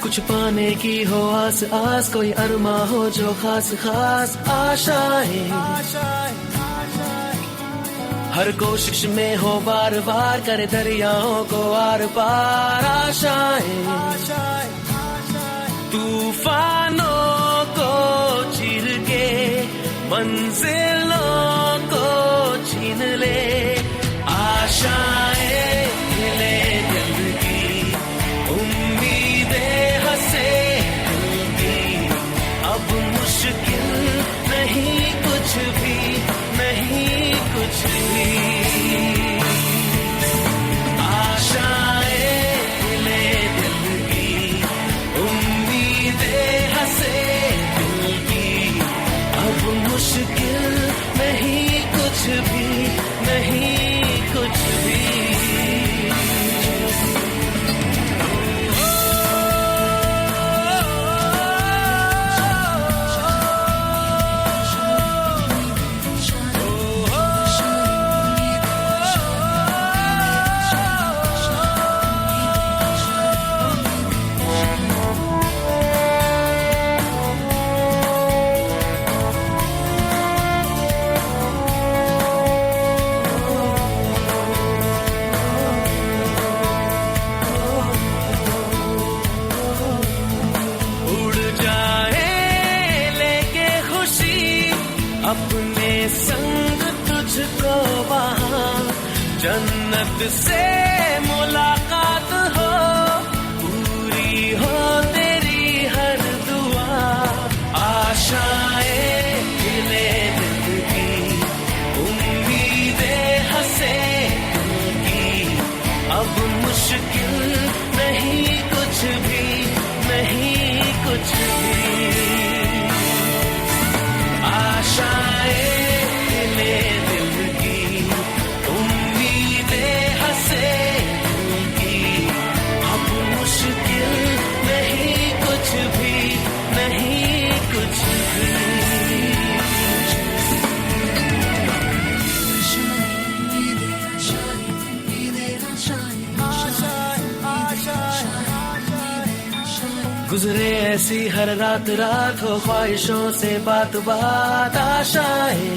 कुछ पाने की हो आस आस, कोई अरमा हो जो खास खास आशाएं, हर कोशिश में हो बार बार, करे दरियाओं को आर पार आशाएं, तूफानों को चीर के मंजिलों को छीन ले, आशाएं खिले दिल की, उम्मीदें हंसे दिल की, अब मुश्किल नहीं कुछ भी, नहीं कुछ भी, आशाएं खिले दिल की, उम्मीदें हंसे दिल की, अब मुश्किल नहीं कुछ भी, नहीं कुछ भी। अपने संग तुझको वहाँ जन्नत से मुलाकात हो, पूरी हो तेरी हर दुआ, आशाएं खिले दिल की, उम्मीदें हंसे दिल की, अब मुश्किल नहीं कुछ भी, नहीं कुछ भी, आशाएं खिले दिल की, उम्मीदें हंसे दिल की, अब मुश्किल नहीं कुछ भी, नहीं कुछ भी। गुजरे ऐसी हर रात रात, हो ख्वाहिशों से बात बात, आशाएं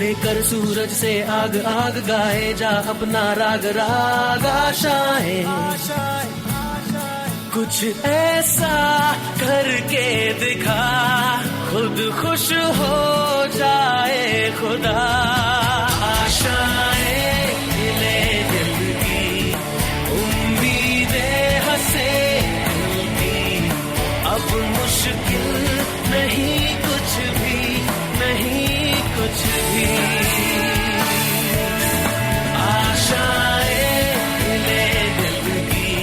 लेकर सूरज से आग आग, गाए जा अपना राग राग, आशाएं कुछ ऐसा करके दिखा, खुद खुश हो जाए खुदा, आशाएं खिले दिल की, उम्मीदें हंसे दिल की, अब मुश्किल नहीं कुछ भी, नहीं कुछ भी, आशाएं खिले दिल की,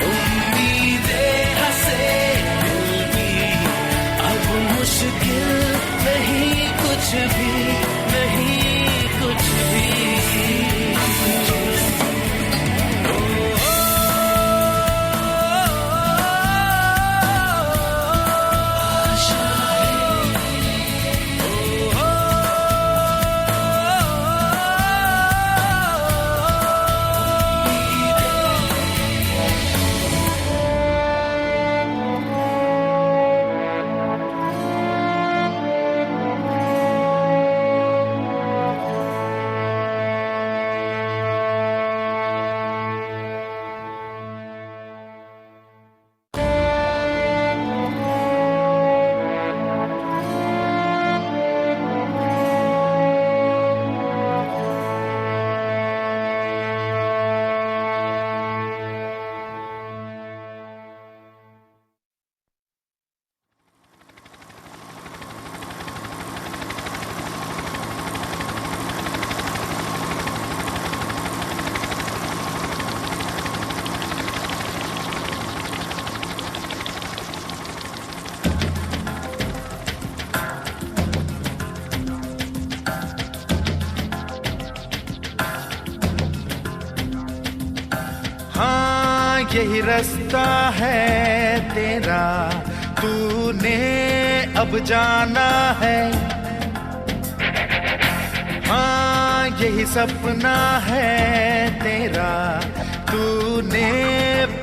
उम्मीदें हंसे दिल की, अब मुश्किल नहीं कुछ भी, नहीं कुछ भी। यही रास्ता है तेरा। तेरा, तूने अब जाना है। हाँ यही सपना है तेरा, तूने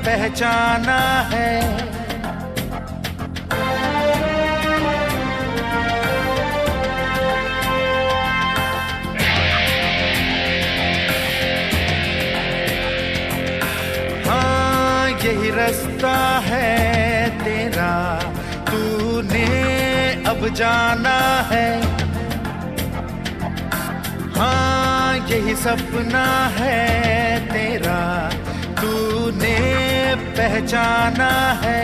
पहचाना है। हाँ यही रास्ता है तेरा, तूने अब जाना है। हाँ यही सपना है तेरा, तूने पहचाना है।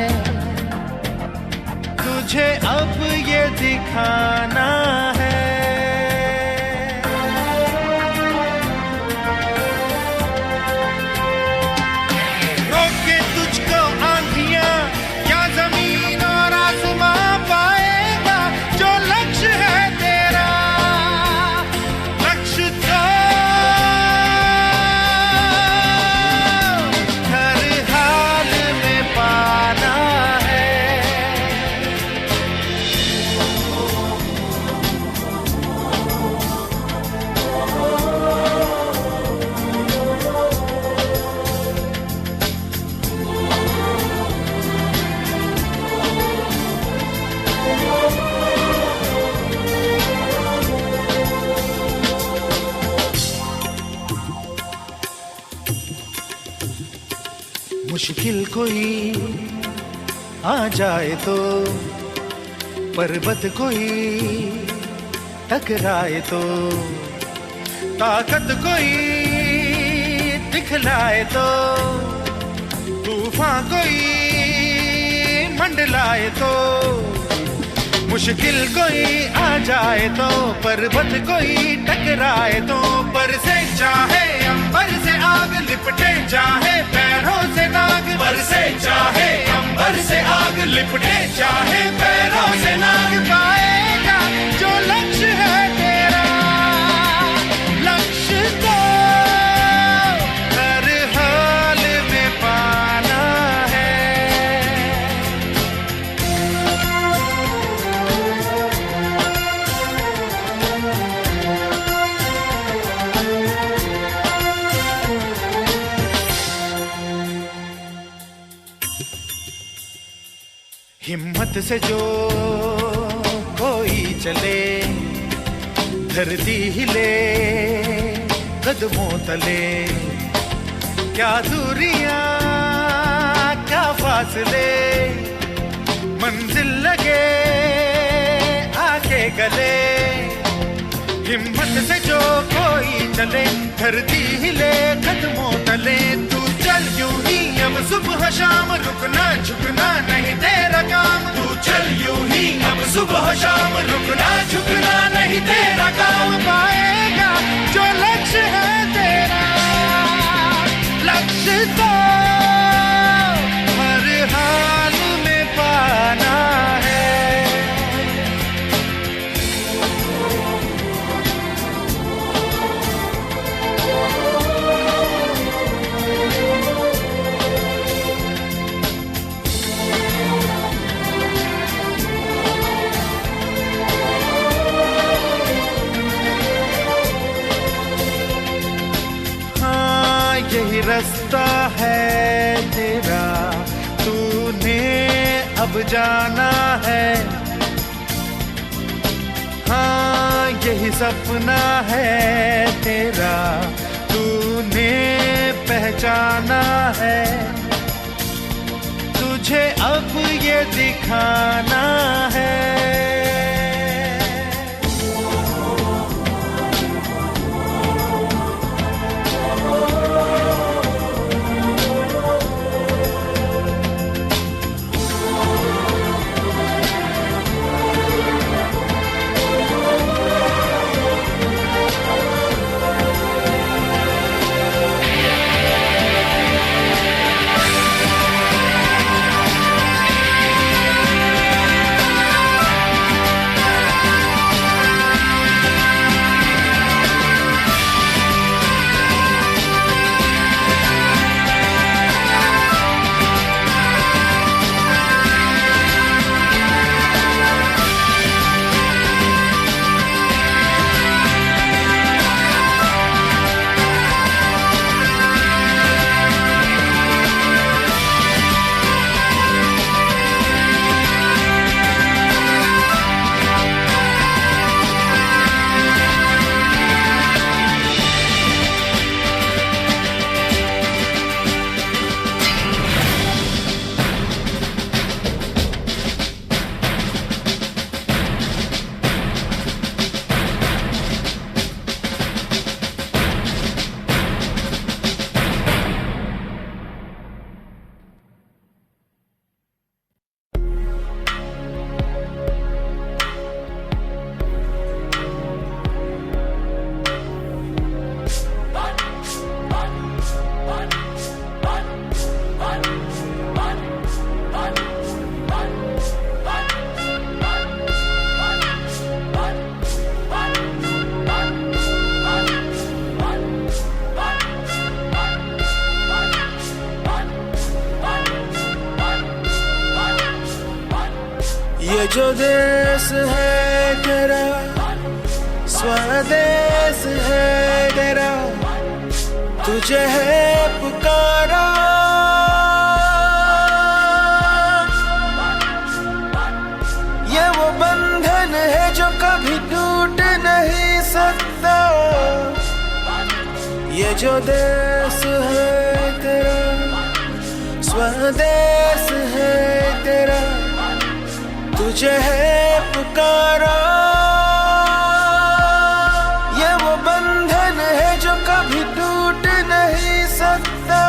तुझे अब ये दिखाना है। रोके तुझको आंधियां क्या जमीन और आसमां पाएगा, जो लक्ष्य है तेरा, लक्ष्य तो हर हाल में पाना है। मुश्किल कोई आ जाए तो, पर्वत कोई टकराए तो, ताकत कोई दिखलाए तो, तूफान कोई मंडलाए तो। मुश्किल कोई आ जाए तो, पर्वत कोई टकराए तो, पर से चाहे अंबर से आग लिपटे चाहे पैरों से नाग, पर से चाहे अंबर से आग लिपटे चाहे पैरों से नाग, पाएगा जो लक्ष्य है तेरा, लक्ष्य तो हर हाल में पाना है। हिम्मत से जो कोई चले, धरती हिले कदमों तले, क्या दूरियां क्या फासले, मंजिल लगे आके गले। हिम्मत से जो कोई चले, धरती हिले कदमों तले, तू चल यूं ही अब सुबह शाम, रुकना झुकना नहीं तेरा काम। तू चल यूं ही अब सुबह शाम, रुकना झुकना नहीं तेरा काम, पाएगा जो लक्ष्य है तेरा, लक्ष्य तो हर हाल में पाना है। यही रास्ता है तेरा, तूने अब जाना है। हाँ यही सपना है तेरा, तूने पहचाना है। तुझे अब ये दिखाना है। ये जो देश है तेरा, स्वदेश है तेरा, तुझे है पुकारा। ये वो बंधन है जो कभी टूट नहीं सकता। ये जो देश है तेरा, स्वदेश है तेरा, तुझे है पुकारा। ये वो बंधन है जो कभी टूट नहीं सकता।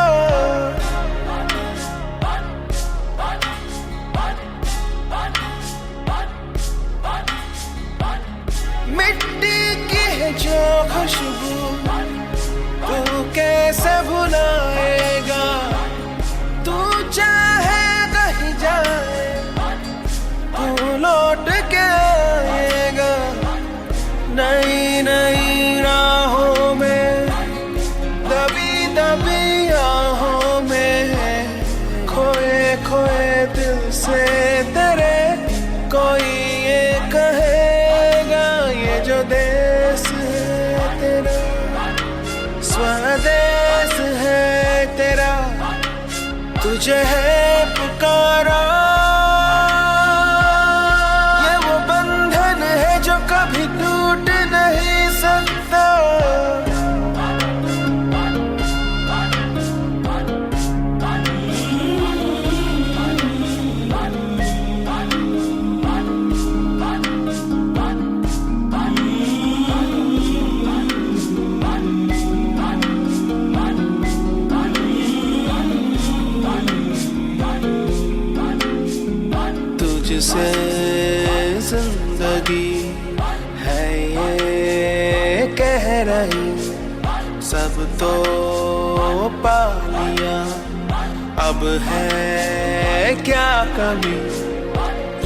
मिट्टी की है जो खुशबू तू कैसे भुलाएगा। तू चाहे कहीं जाए तू लौट के आएगा। नई नई राहों में, दबी दबी आहों में, खोए खोए दिल से तेरे कोई ये कहेगा। ये जो देश है तेरा, स्वदेश है तेरा, तुझे है पुकारा। ये वो बंधन है जो कभी टूट नहीं सकता। तुझसे जिंदगी है ये कह रही, सब तो पा लिया, अब है क्या कमी।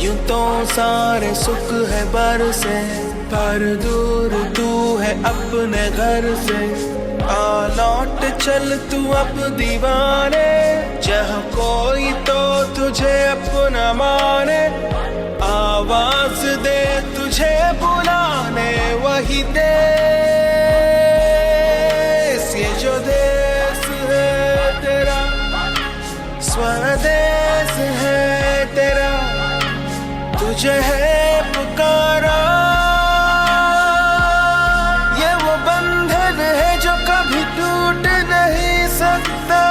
यूं तो सारे सुख है बरसे, पर दूर तू है अपने घर से। आ लौट चल तू अब दीवाने, जहाँ कोई तो तुझे अपना माने। आवाज दे तुझे बुलाने वही देश। ये जो देश है तेरा, स्वदेश है तेरा, तुझे है पुकारा। ये वो बंधन है जो कभी टूट नहीं सकता।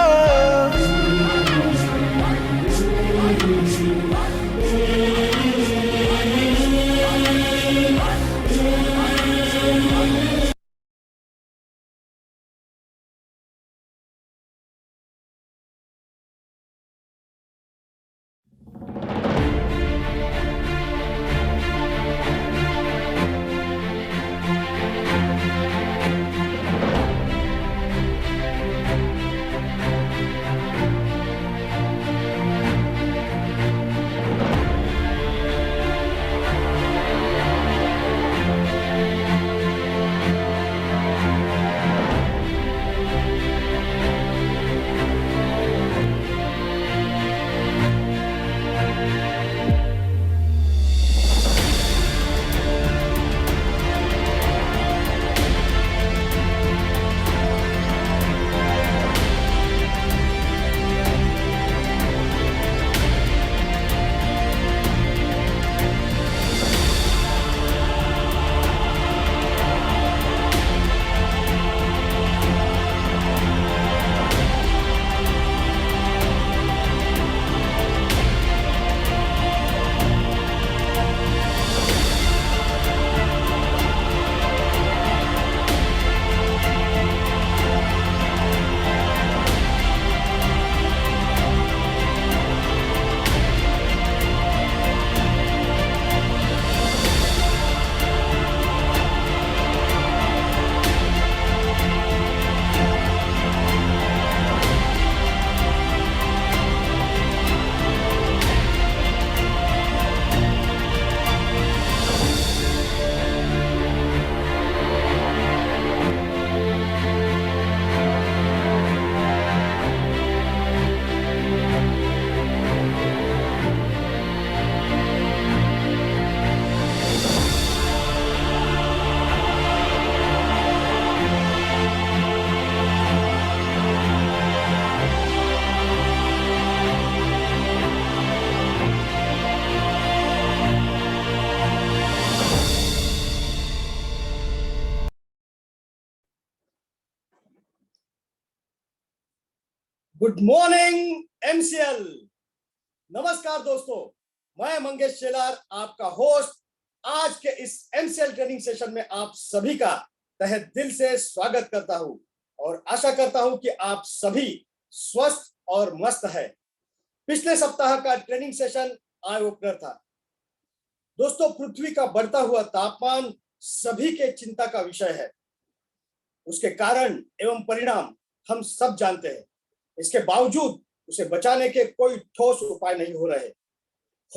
Good morning MCL. नमस्कार दोस्तों, मैं मंगेश शेलार आपका होस्ट आज के इस एमसीएल ट्रेनिंग सेशन में आप सभी का तहे दिल से स्वागत करता हूं और आशा करता हूं कि आप सभी स्वस्थ और मस्त है। पिछले सप्ताह का ट्रेनिंग सेशन आई ओपनर था। दोस्तों, पृथ्वी का बढ़ता हुआ तापमान सभी के चिंता का विषय है। उसके कारण एवं परिणाम हम सब जानते हैं। इसके बावजूद उसे बचाने के कोई ठोस उपाय नहीं हो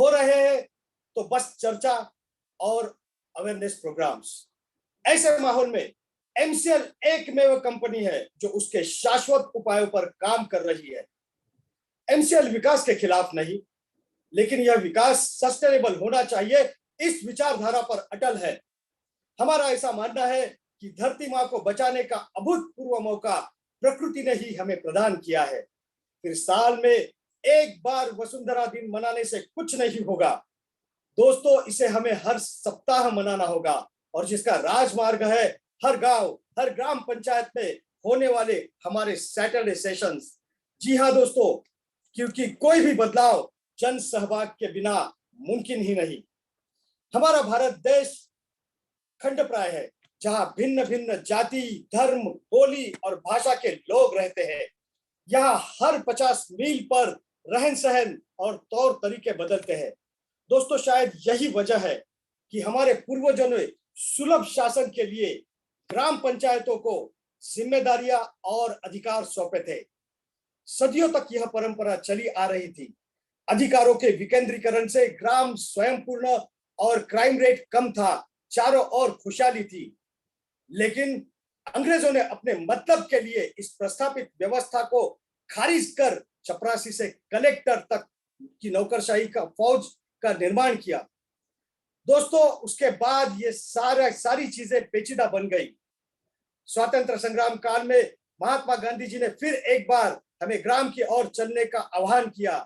रहे हैं तो बस चर्चा और अवेयरनेस प्रोग्राम्स। ऐसे माहौल में एमसीएल एकमेव कंपनी है जो उसके शाश्वत उपायों पर काम कर रही है। एमसीएल विकास के खिलाफ नहीं, लेकिन यह विकास सस्टेनेबल होना चाहिए, इस विचारधारा पर अटल है। हमारा ऐसा मानना है कि धरती माँ को बचाने का अभूतपूर्व मौका प्रकृति ने ही हमें प्रदान किया है। फिर साल में एक बार वसुंधरा दिन मनाने से कुछ नहीं होगा दोस्तों, इसे हमें हर सप्ताह मनाना होगा। और जिसका राजमार्ग है हर गांव, हर ग्राम पंचायत में होने वाले हमारे सैटरडे सेशंस। जी हाँ दोस्तों, क्योंकि कोई भी बदलाव जन सहभाग के बिना मुमकिन ही नहीं। हमारा भारत देश खंडप्राय है, जहां भिन्न भिन्न जाति, धर्म, बोली और भाषा के लोग रहते हैं। यहाँ हर 50 मील पर रहन सहन और तौर तरीके बदलते हैं। दोस्तों, शायद यही वजह है कि हमारे पूर्वजों ने सुलभ शासन के लिए ग्राम पंचायतों को जिम्मेदारियां और अधिकार सौंपे थे। सदियों तक यह परंपरा चली आ रही थी। अधिकारों के विकेंद्रीकरण से ग्राम स्वयंपूर्ण और क्राइम रेट कम था, चारों ओर खुशहाली थी। लेकिन अंग्रेजों ने अपने मतलब के लिए इस प्रस्थापित व्यवस्था को खारिज कर चपरासी से कलेक्टर तक की नौकरशाही का फौज का निर्माण किया। दोस्तों, उसके बाद ये सारी चीजें पेचीदा बन गई। स्वातंत्र संग्राम काल में महात्मा गांधी जी ने फिर एक बार हमें ग्राम की ओर चलने का आह्वान किया।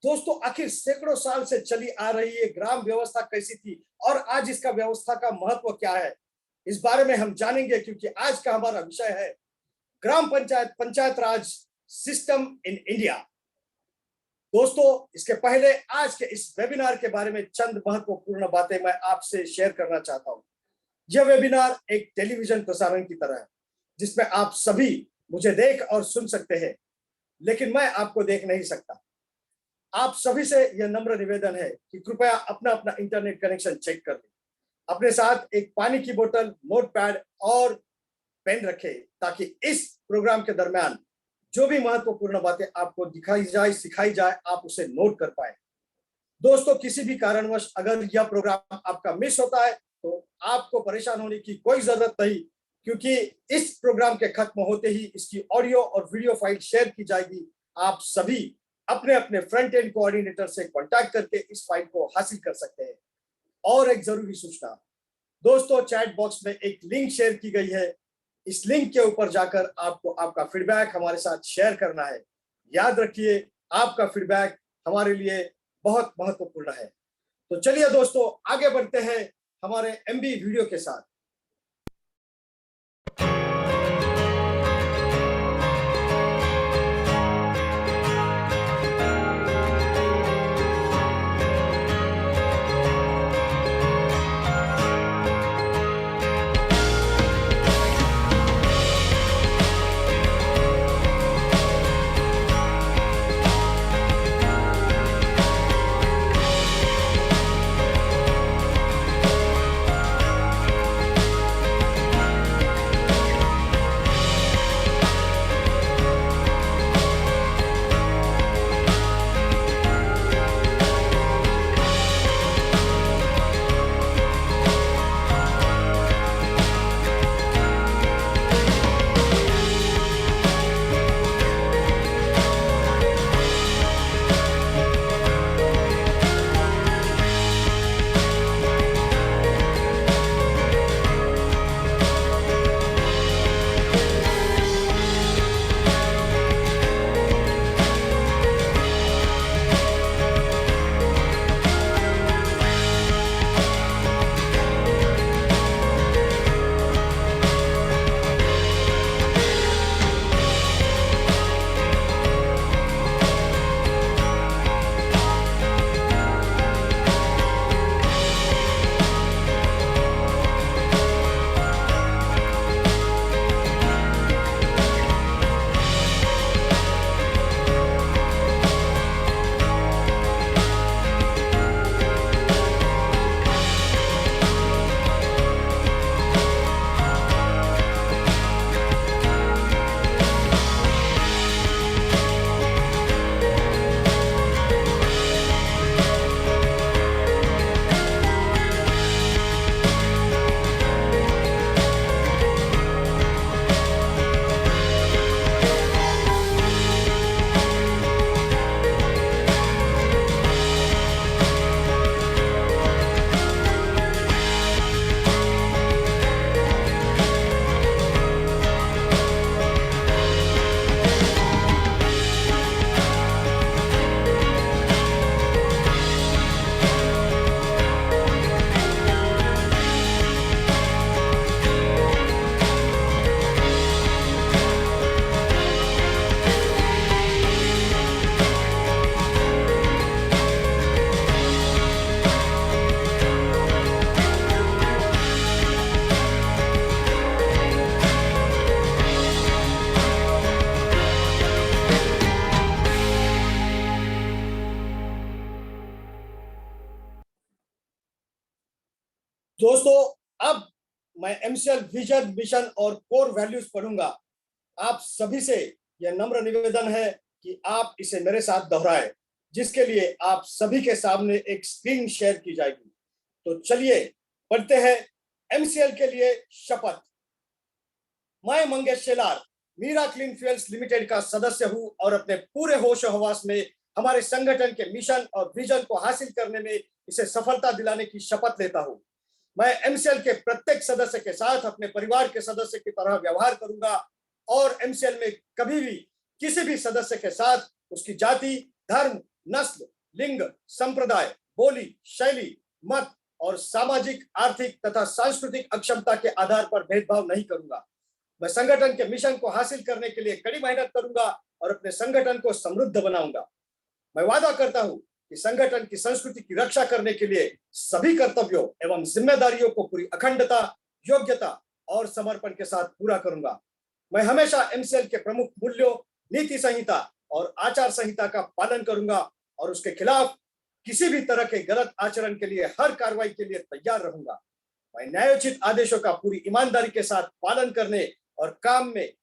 दोस्तों, आखिर सैकड़ों साल से चली आ रही ये ग्राम व्यवस्था कैसी थी और आज इसका व्यवस्था का महत्व क्या है, इस बारे में हम जानेंगे, क्योंकि आज का हमारा विषय है ग्राम पंचायत राज सिस्टम इन इंडिया। दोस्तों, इसके पहले आज के इस वेबिनार के बारे में चंद महत्वपूर्ण बातें मैं आपसे शेयर करना चाहता हूं। यह वेबिनार एक टेलीविजन प्रसारण की तरह है, जिसमें आप सभी मुझे देख और सुन सकते हैं, लेकिन मैं आपको देख नहीं सकता। आप सभी से यह नम्र निवेदन है कि कृपया अपना अपना इंटरनेट कनेक्शन चेक कर लें। अपने साथ एक पानी की बोतल, नोटपैड और पेन रखें, ताकि इस प्रोग्राम के दरमियान जो भी महत्वपूर्ण बातें आपको दिखाई जाए, सिखाई जाए, आप उसे नोट कर पाए। दोस्तों, किसी भी कारणवश अगर यह प्रोग्राम आपका मिस होता है तो आपको परेशान होने की कोई जरूरत नहीं, क्योंकि इस प्रोग्राम के खत्म होते ही इसकी ऑडियो और वीडियो फाइल शेयर की जाएगी। आप सभी अपने अपने फ्रंट एंड कोऑर्डिनेटर से कॉन्टैक्ट करके इस फाइल को हासिल कर सकते हैं। और एक जरूरी सूचना दोस्तों, चैट बॉक्स में एक लिंक शेयर की गई है। इस लिंक के ऊपर जाकर आपको आपका फीडबैक हमारे साथ शेयर करना है। याद रखिए, आपका फीडबैक हमारे लिए बहुत महत्वपूर्ण है। तो चलिए दोस्तों, आगे बढ़ते हैं हमारे एमबी वीडियो के साथ। दोस्तों, अब मैं एमसीएल विजन, मिशन और कोर वैल्यूज पढ़ूंगा। आप सभी से यह नम्र निवेदन है कि आप इसे मेरे साथ दोहराएं, जिसके लिए आप सभी के सामने एक स्क्रीन शेयर की जाएगी। तो चलिए पढ़ते हैं एमसीएल के लिए शपथ। मैं Mangesh Shelar Meera clean fuels limited का सदस्य हूं और अपने पूरे होश हवास में हमारे संगठन के मिशन और विजन को हासिल करने में इसे सफलता दिलाने की शपथ लेता हूं। मैं एमसीएल के प्रत्येक सदस्य के साथ अपने परिवार के सदस्य की तरह व्यवहार करूंगा और एमसीएल में कभी भी किसी भी सदस्य के साथ उसकी जाति, धर्म, नस्ल, लिंग, संप्रदाय, बोली, शैली, मत और सामाजिक, आर्थिक तथा सांस्कृतिक अक्षमता के आधार पर भेदभाव नहीं करूंगा। मैं संगठन के मिशन को हासिल करने के लिए कड़ी मेहनत करूंगा और अपने संगठन को समृद्ध बनाऊंगा। मैं वादा करता हूं कि संगठन की संस्कृति की रक्षा करने के लिए सभी कर्तव्यों एवं जिम्मेदारियों को पूरी अखंडता, योग्यता और समर्पण के साथ पूरा करूंगा। मैं हमेशा एमसीएल के प्रमुख मूल्यों, नीति संहिता और आचार संहिता का पालन करूंगा और उसके खिलाफ किसी भी तरह के गलत आचरण के लिए हर कार्रवाई के लिए तैयार रहूंगा। मैं न्यायोचित आदेशों का पूरी ईमानदारी के साथ पालन करने और काम में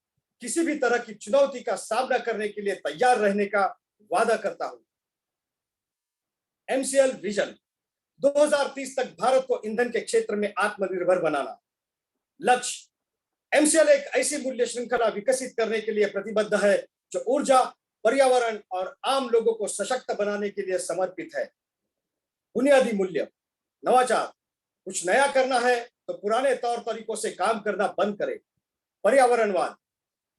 किसी भी तरह की चुनौती का सामना करने के लिए तैयार रहने का वादा करता हूं। एमसीएल विजन 2030 तक भारत को ईंधन के क्षेत्र में आत्मनिर्भर बनाना। लक्ष्य, एमसीएल एक ऐसी मूल्य श्रृंखला विकसित करने के लिए प्रतिबद्ध है जो ऊर्जा, पर्यावरण और आम लोगों को सशक्त बनाने के लिए समर्पित है। बुनियादी मूल्य, नवाचार, कुछ नया करना है तो पुराने तौर तरीकों से काम करना बंद करें। पर्यावरणवाद,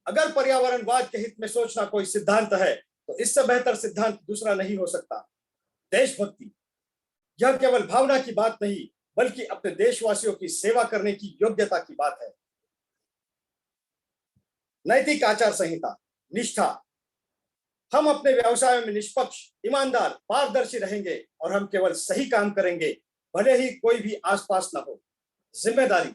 अगर पर्यावरणवाद के हित में सोचना कोई सिद्धांत है तो इससे बेहतर सिद्धांत दूसरा नहीं हो सकता। देशभक्ति, यह केवल भावना की बात नहीं बल्कि अपने देशवासियों की सेवा करने की योग्यता की बात है। नैतिक आचार संहिता, निष्ठा, हम अपने व्यवसाय में निष्पक्ष, ईमानदार, पारदर्शी रहेंगे और हम केवल सही काम करेंगे भले ही कोई भी आसपास न हो। जिम्मेदारी,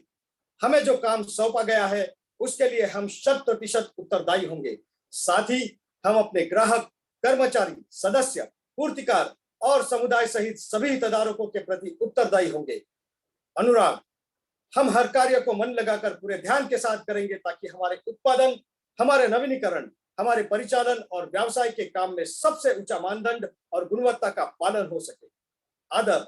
हमें जो काम सौंपा गया है उसके लिए हम 100% उत्तरदायी होंगे। साथ ही हम अपने ग्राहक, कर्मचारी, सदस्य, पूर्तिकार और समुदाय सहित सभी हितधारकों के प्रति उत्तरदायी होंगे। अनुराग, हम हर कार्य को मन लगाकर पूरे ध्यान के साथ करेंगे ताकि हमारे उत्पादन, हमारे नवीनीकरण, हमारे परिचालन और व्यवसाय के काम में सबसे ऊंचा मानदंड और गुणवत्ता का पालन हो सके। आदर,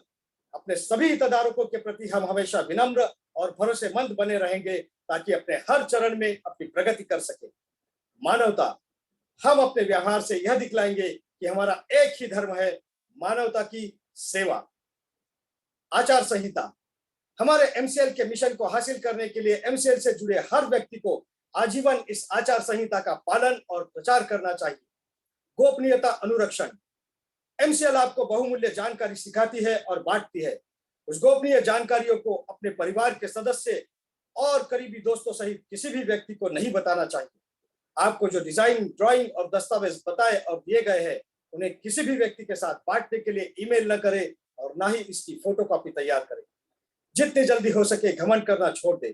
अपने सभी हितधारकों के प्रति हम हमेशा विनम्र और भरोसेमंद बने रहेंगे ताकि अपने हर चरण में अपनी प्रगति कर सके। मानवता, हम अपने व्यवहार से यह दिखलाएंगे कि हमारा एक ही धर्म है, मानवता की सेवा। आचार संहिता, हमारे एमसीएल के मिशन को हासिल करने के लिए एमसीएल से जुड़े हर व्यक्ति को आजीवन इस आचार संहिता का पालन और प्रचार करना चाहिए। गोपनीयता अनुरक्षण, एमसीएल आपको बहुमूल्य जानकारी सिखाती है और बांटती है। उस गोपनीय जानकारियों को अपने परिवार के सदस्य और करीबी दोस्तों सहित किसी भी व्यक्ति को नहीं बताना चाहिए। आपको जो डिजाइन, ड्राइंग और दस्तावेज बताए और दिए गए हैं उन्हें किसी भी व्यक्ति के साथ बांटने के लिए ईमेल न करें और ना ही इसकी फोटोकॉपी तैयार करें। जितनी जल्दी हो सके घमंड करना छोड़ दे।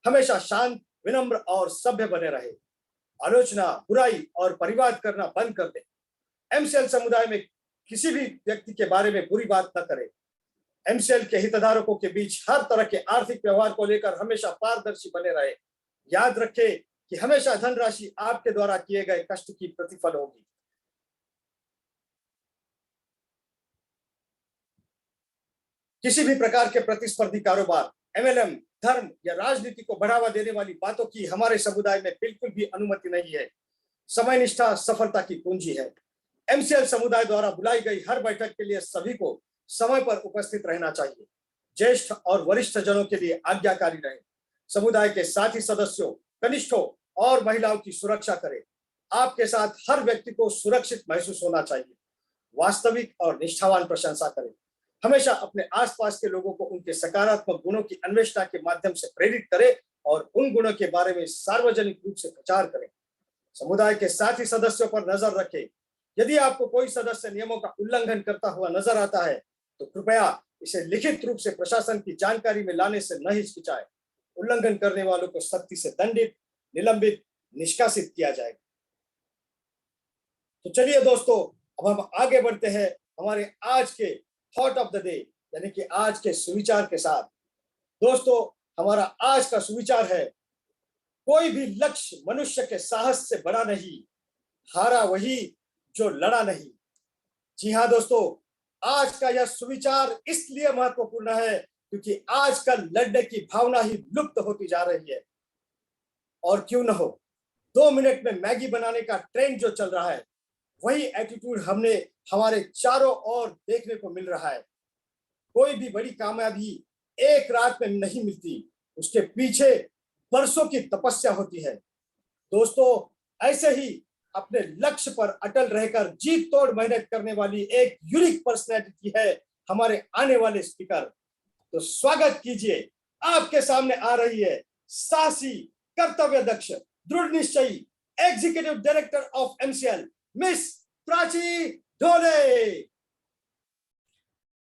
हमेशा शांत, विनम्र और सभ्य बने रहे। आलोचना, बुराई और परिवाद करना बंद कर दे। एमसीएल समुदाय में किसी भी व्यक्ति के बारे में बुरी बात न करें। एमसीएल के हितधारकों के बीच हर तरह के आर्थिक व्यवहार को लेकर हमेशा पारदर्शी बने रहे। याद रखें कि हमेशा धनराशि आपके द्वारा किए गए कष्ट की प्रतिफल होगी। किसी भी प्रकार के प्रतिस्पर्धी कारोबार, एमएलएम, धर्म या राजनीति को बढ़ावा देने वाली बातों की हमारे समुदाय में बिल्कुल भी अनुमति नहीं है। समय निष्ठा सफलता की कुंजी है। एमसीएल समुदाय द्वारा बुलाई गई हर बैठक के लिए सभी को समय पर उपस्थित रहना चाहिए। ज्येष्ठ और वरिष्ठ जनों के लिए आज्ञाकारी रहे। समुदाय के साथी सदस्यों, कनिष्ठों और महिलाओं की सुरक्षा करें। आपके साथ हर व्यक्ति को सुरक्षित महसूस होना चाहिए। वास्तविक और निष्ठावान प्रशंसा करें। हमेशा अपने आसपास के लोगों को उनके सकारात्मक गुणों की अन्वेषणा के माध्यम से प्रेरित करें और उन गुणों के बारे में सार्वजनिक रूप से प्रचार करें। समुदाय के साथी सदस्यों पर नजर रखें। यदि आपको कोई सदस्य नियमों का उल्लंघन करता हुआ नजर आता है तो कृपया इसे लिखित रूप से प्रशासन की जानकारी में लाने से न हिचकिचाएं। उल्लंघन करने वालों को सख्ती से दंडित, निलंबित, निष्कासित किया जाएगा। तो चलिए दोस्तों, अब हम आगे बढ़ते हैं हमारे आज के थॉट ऑफ द डे यानी कि आज के सुविचार के साथ। दोस्तों, हमारा आज का सुविचार है, कोई भी लक्ष्य मनुष्य के साहस से बड़ा नहीं, हारा वही जो लड़ा नहीं। जी हाँ दोस्तों, आज का यह सुविचार इसलिए महत्वपूर्ण है क्योंकि आजकल लड़ने की भावना ही लुप्त होती जा रही है। और क्यों न हो, 2 मिनट में मैगी बनाने का ट्रेंड जो चल रहा है, वही एटीट्यूड हमने हमारे चारों ओर देखने को मिल रहा है। कोई भी बड़ी कामयाबी एक रात में नहीं मिलती, उसके पीछे बरसों की तपस्या होती है। दोस्तों, ऐसे ही अपने लक्ष्य पर अटल रहकर जीत तोड़ मेहनत करने वाली एक यूनिक पर्सनैलिटी है हमारे आने वाले स्पीकर। तो स्वागत कीजिए, आपके सामने आ रही है साहसी, कर्तव्य दक्ष, दृढ़ निश्चयी executive director of MCL, miss Prachi Dhole.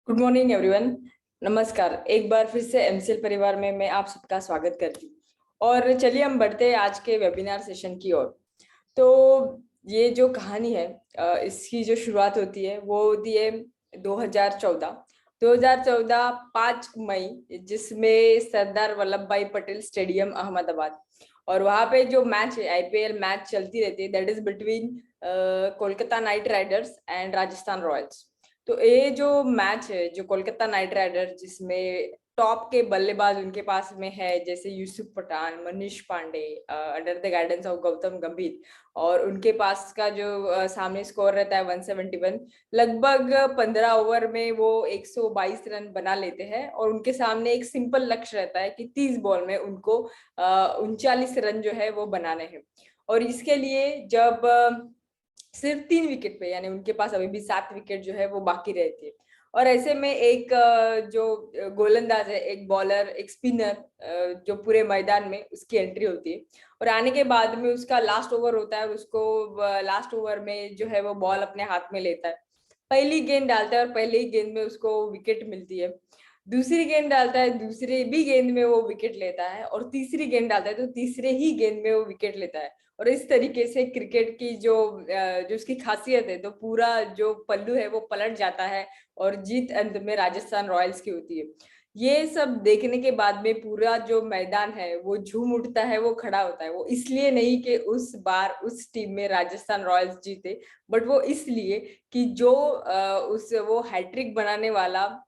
Good morning everyone. नमस्कार। एक बार फिर से एमसीएल परिवार में मैं आप सबका स्वागत करती हूँ। और चलिए हम बढ़ते हैं आज के वेबिनार सेशन की ओर। तो ये जो कहानी है, इसकी जो शुरुआत होती है वो होती है 2014 5 मई, जिसमें सरदार वल्लभ भाई पटेल स्टेडियम अहमदाबाद, और वहां पे जो मैच है, आईपीएल मैच चलती रहती है, that is between Kolkata Knight Riders and Rajasthan Royals. तो ये जो मैच है, जो कोलकाता नाइट राइडर्स, जिसमें टॉप के बल्लेबाज उनके पास में है, जैसे Yusuf Pathan, Manish Pandey, under the guidance of Gautam Gambhir, और उनके पास का जो सामने स्कोर रहता है 171, लगभग 15 ओवर में वो 122 रन बना लेते हैं। और उनके सामने एक सिंपल लक्ष्य रहता है कि 30 बॉल में उनको 39 रन जो है वो बनाने हैं। और इसके लिए जब सिर्फ 3 विकेट पे, यानी उनके पास अभी भी 7 विकेट जो है वो बाकी रहती है, और ऐसे में एक जो गोलंदाज है, एक बॉलर, एक स्पिनर, जो पूरे मैदान में उसकी एंट्री होती है। और आने के बाद में उसका लास्ट ओवर होता है, उसको लास्ट ओवर में जो है वो बॉल अपने हाथ में लेता है, पहली गेंद डालता है और पहली ही गेंद में उसको विकेट मिलती है। दूसरी गेंद डालता है, दूसरी भी गेंद में वो विकेट लेता है, और तीसरी गेंद डालता है तो तीसरे ही गेंद में वो विकेट लेता है। और इस तरीके से क्रिकेट की जो उसकी खासियत है, तो पूरा जो पल्लू है वो पलट जाता है और जीत अंत में राजस्थान रॉयल्स की होती है। ये सब देखने के बाद में पूरा जो मैदान है वो झूम उठता है, वो खड़ा होता है। वो इसलिए नहीं कि उस बार उस टीम में राजस्थान रॉयल्स जीते, बट वो इसलिए कि जो वो हैट्रिक बनाने वाला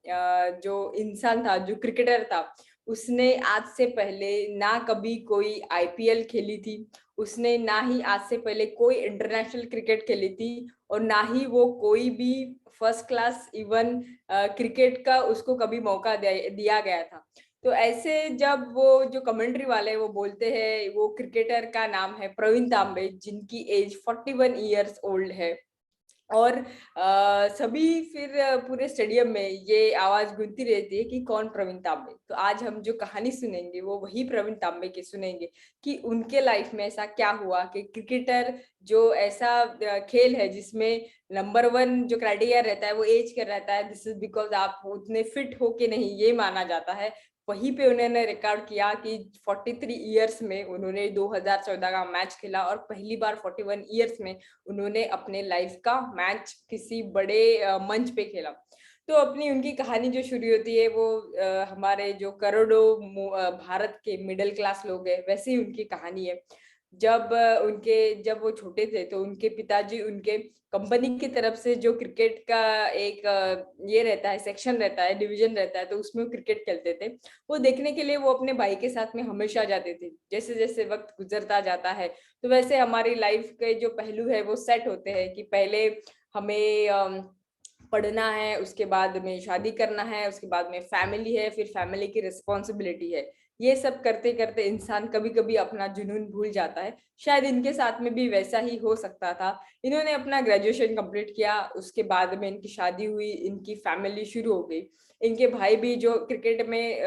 जो इंसान था, जो क्रिकेटर था, उसने आज से पहले ना कभी कोई आईपीएल खेली थी, उसने ना ही आज से पहले कोई इंटरनेशनल क्रिकेट खेली थी, और ना ही वो कोई भी फर्स्ट क्लास इवन क्रिकेट का उसको कभी मौका दिया गया था। तो ऐसे जब वो जो कमेंट्री वाले वो बोलते हैं, वो क्रिकेटर का नाम है प्रवीण तांबे, जिनकी एज 41 ईयर्स ओल्ड है, और सभी फिर पूरे स्टेडियम में ये आवाज गूंजती रहती है कि कौन प्रवीण तांबे। तो आज हम जो कहानी सुनेंगे वो वही प्रवीण तांबे की सुनेंगे कि उनके लाइफ में ऐसा क्या हुआ कि क्रिकेटर जो ऐसा खेल है जिसमें नंबर 1 जो क्राइटेरिया रहता है वो एज का रहता है, दिस इज बिकॉज आप उतने फिट हो के नहीं, ये माना जाता है। वहीं पे उन्होंने रिकॉर्ड किया कि 43 इयर्स में उन्होंने 2014 का मैच खेला, और पहली बार 41 इयर्स में उन्होंने अपने लाइफ का मैच किसी बड़े मंच पे खेला। तो अपनी उनकी कहानी जो शुरू होती है वो हमारे जो करोड़ों भारत के मिडिल क्लास लोग हैं, वैसे ही उनकी कहानी है। जब वो छोटे थे तो उनके पिताजी उनके कंपनी की तरफ से जो क्रिकेट का एक ये रहता है, सेक्शन रहता है, डिवीजन रहता है, तो उसमें वो क्रिकेट खेलते थे। वो देखने के लिए वो अपने भाई के साथ में हमेशा जाते थे। जैसे जैसे वक्त गुजरता जाता है तो वैसे हमारी लाइफ के जो पहलू है वो सेट होते हैं कि पहले हमें पढ़ना है, उसके बाद में शादी करना है, उसके बाद में फैमिली है, फिर फैमिली की रिस्पॉन्सिबिलिटी है। ये सब करते करते इंसान कभी कभी अपना जुनून भूल जाता है। शायद इनके साथ में भी वैसा ही हो सकता था। इन्होंने अपना ग्रेजुएशन कंप्लीट किया, उसके बाद में इनकी शादी हुई, इनकी फैमिली शुरू हो गई। इनके भाई भी जो क्रिकेट में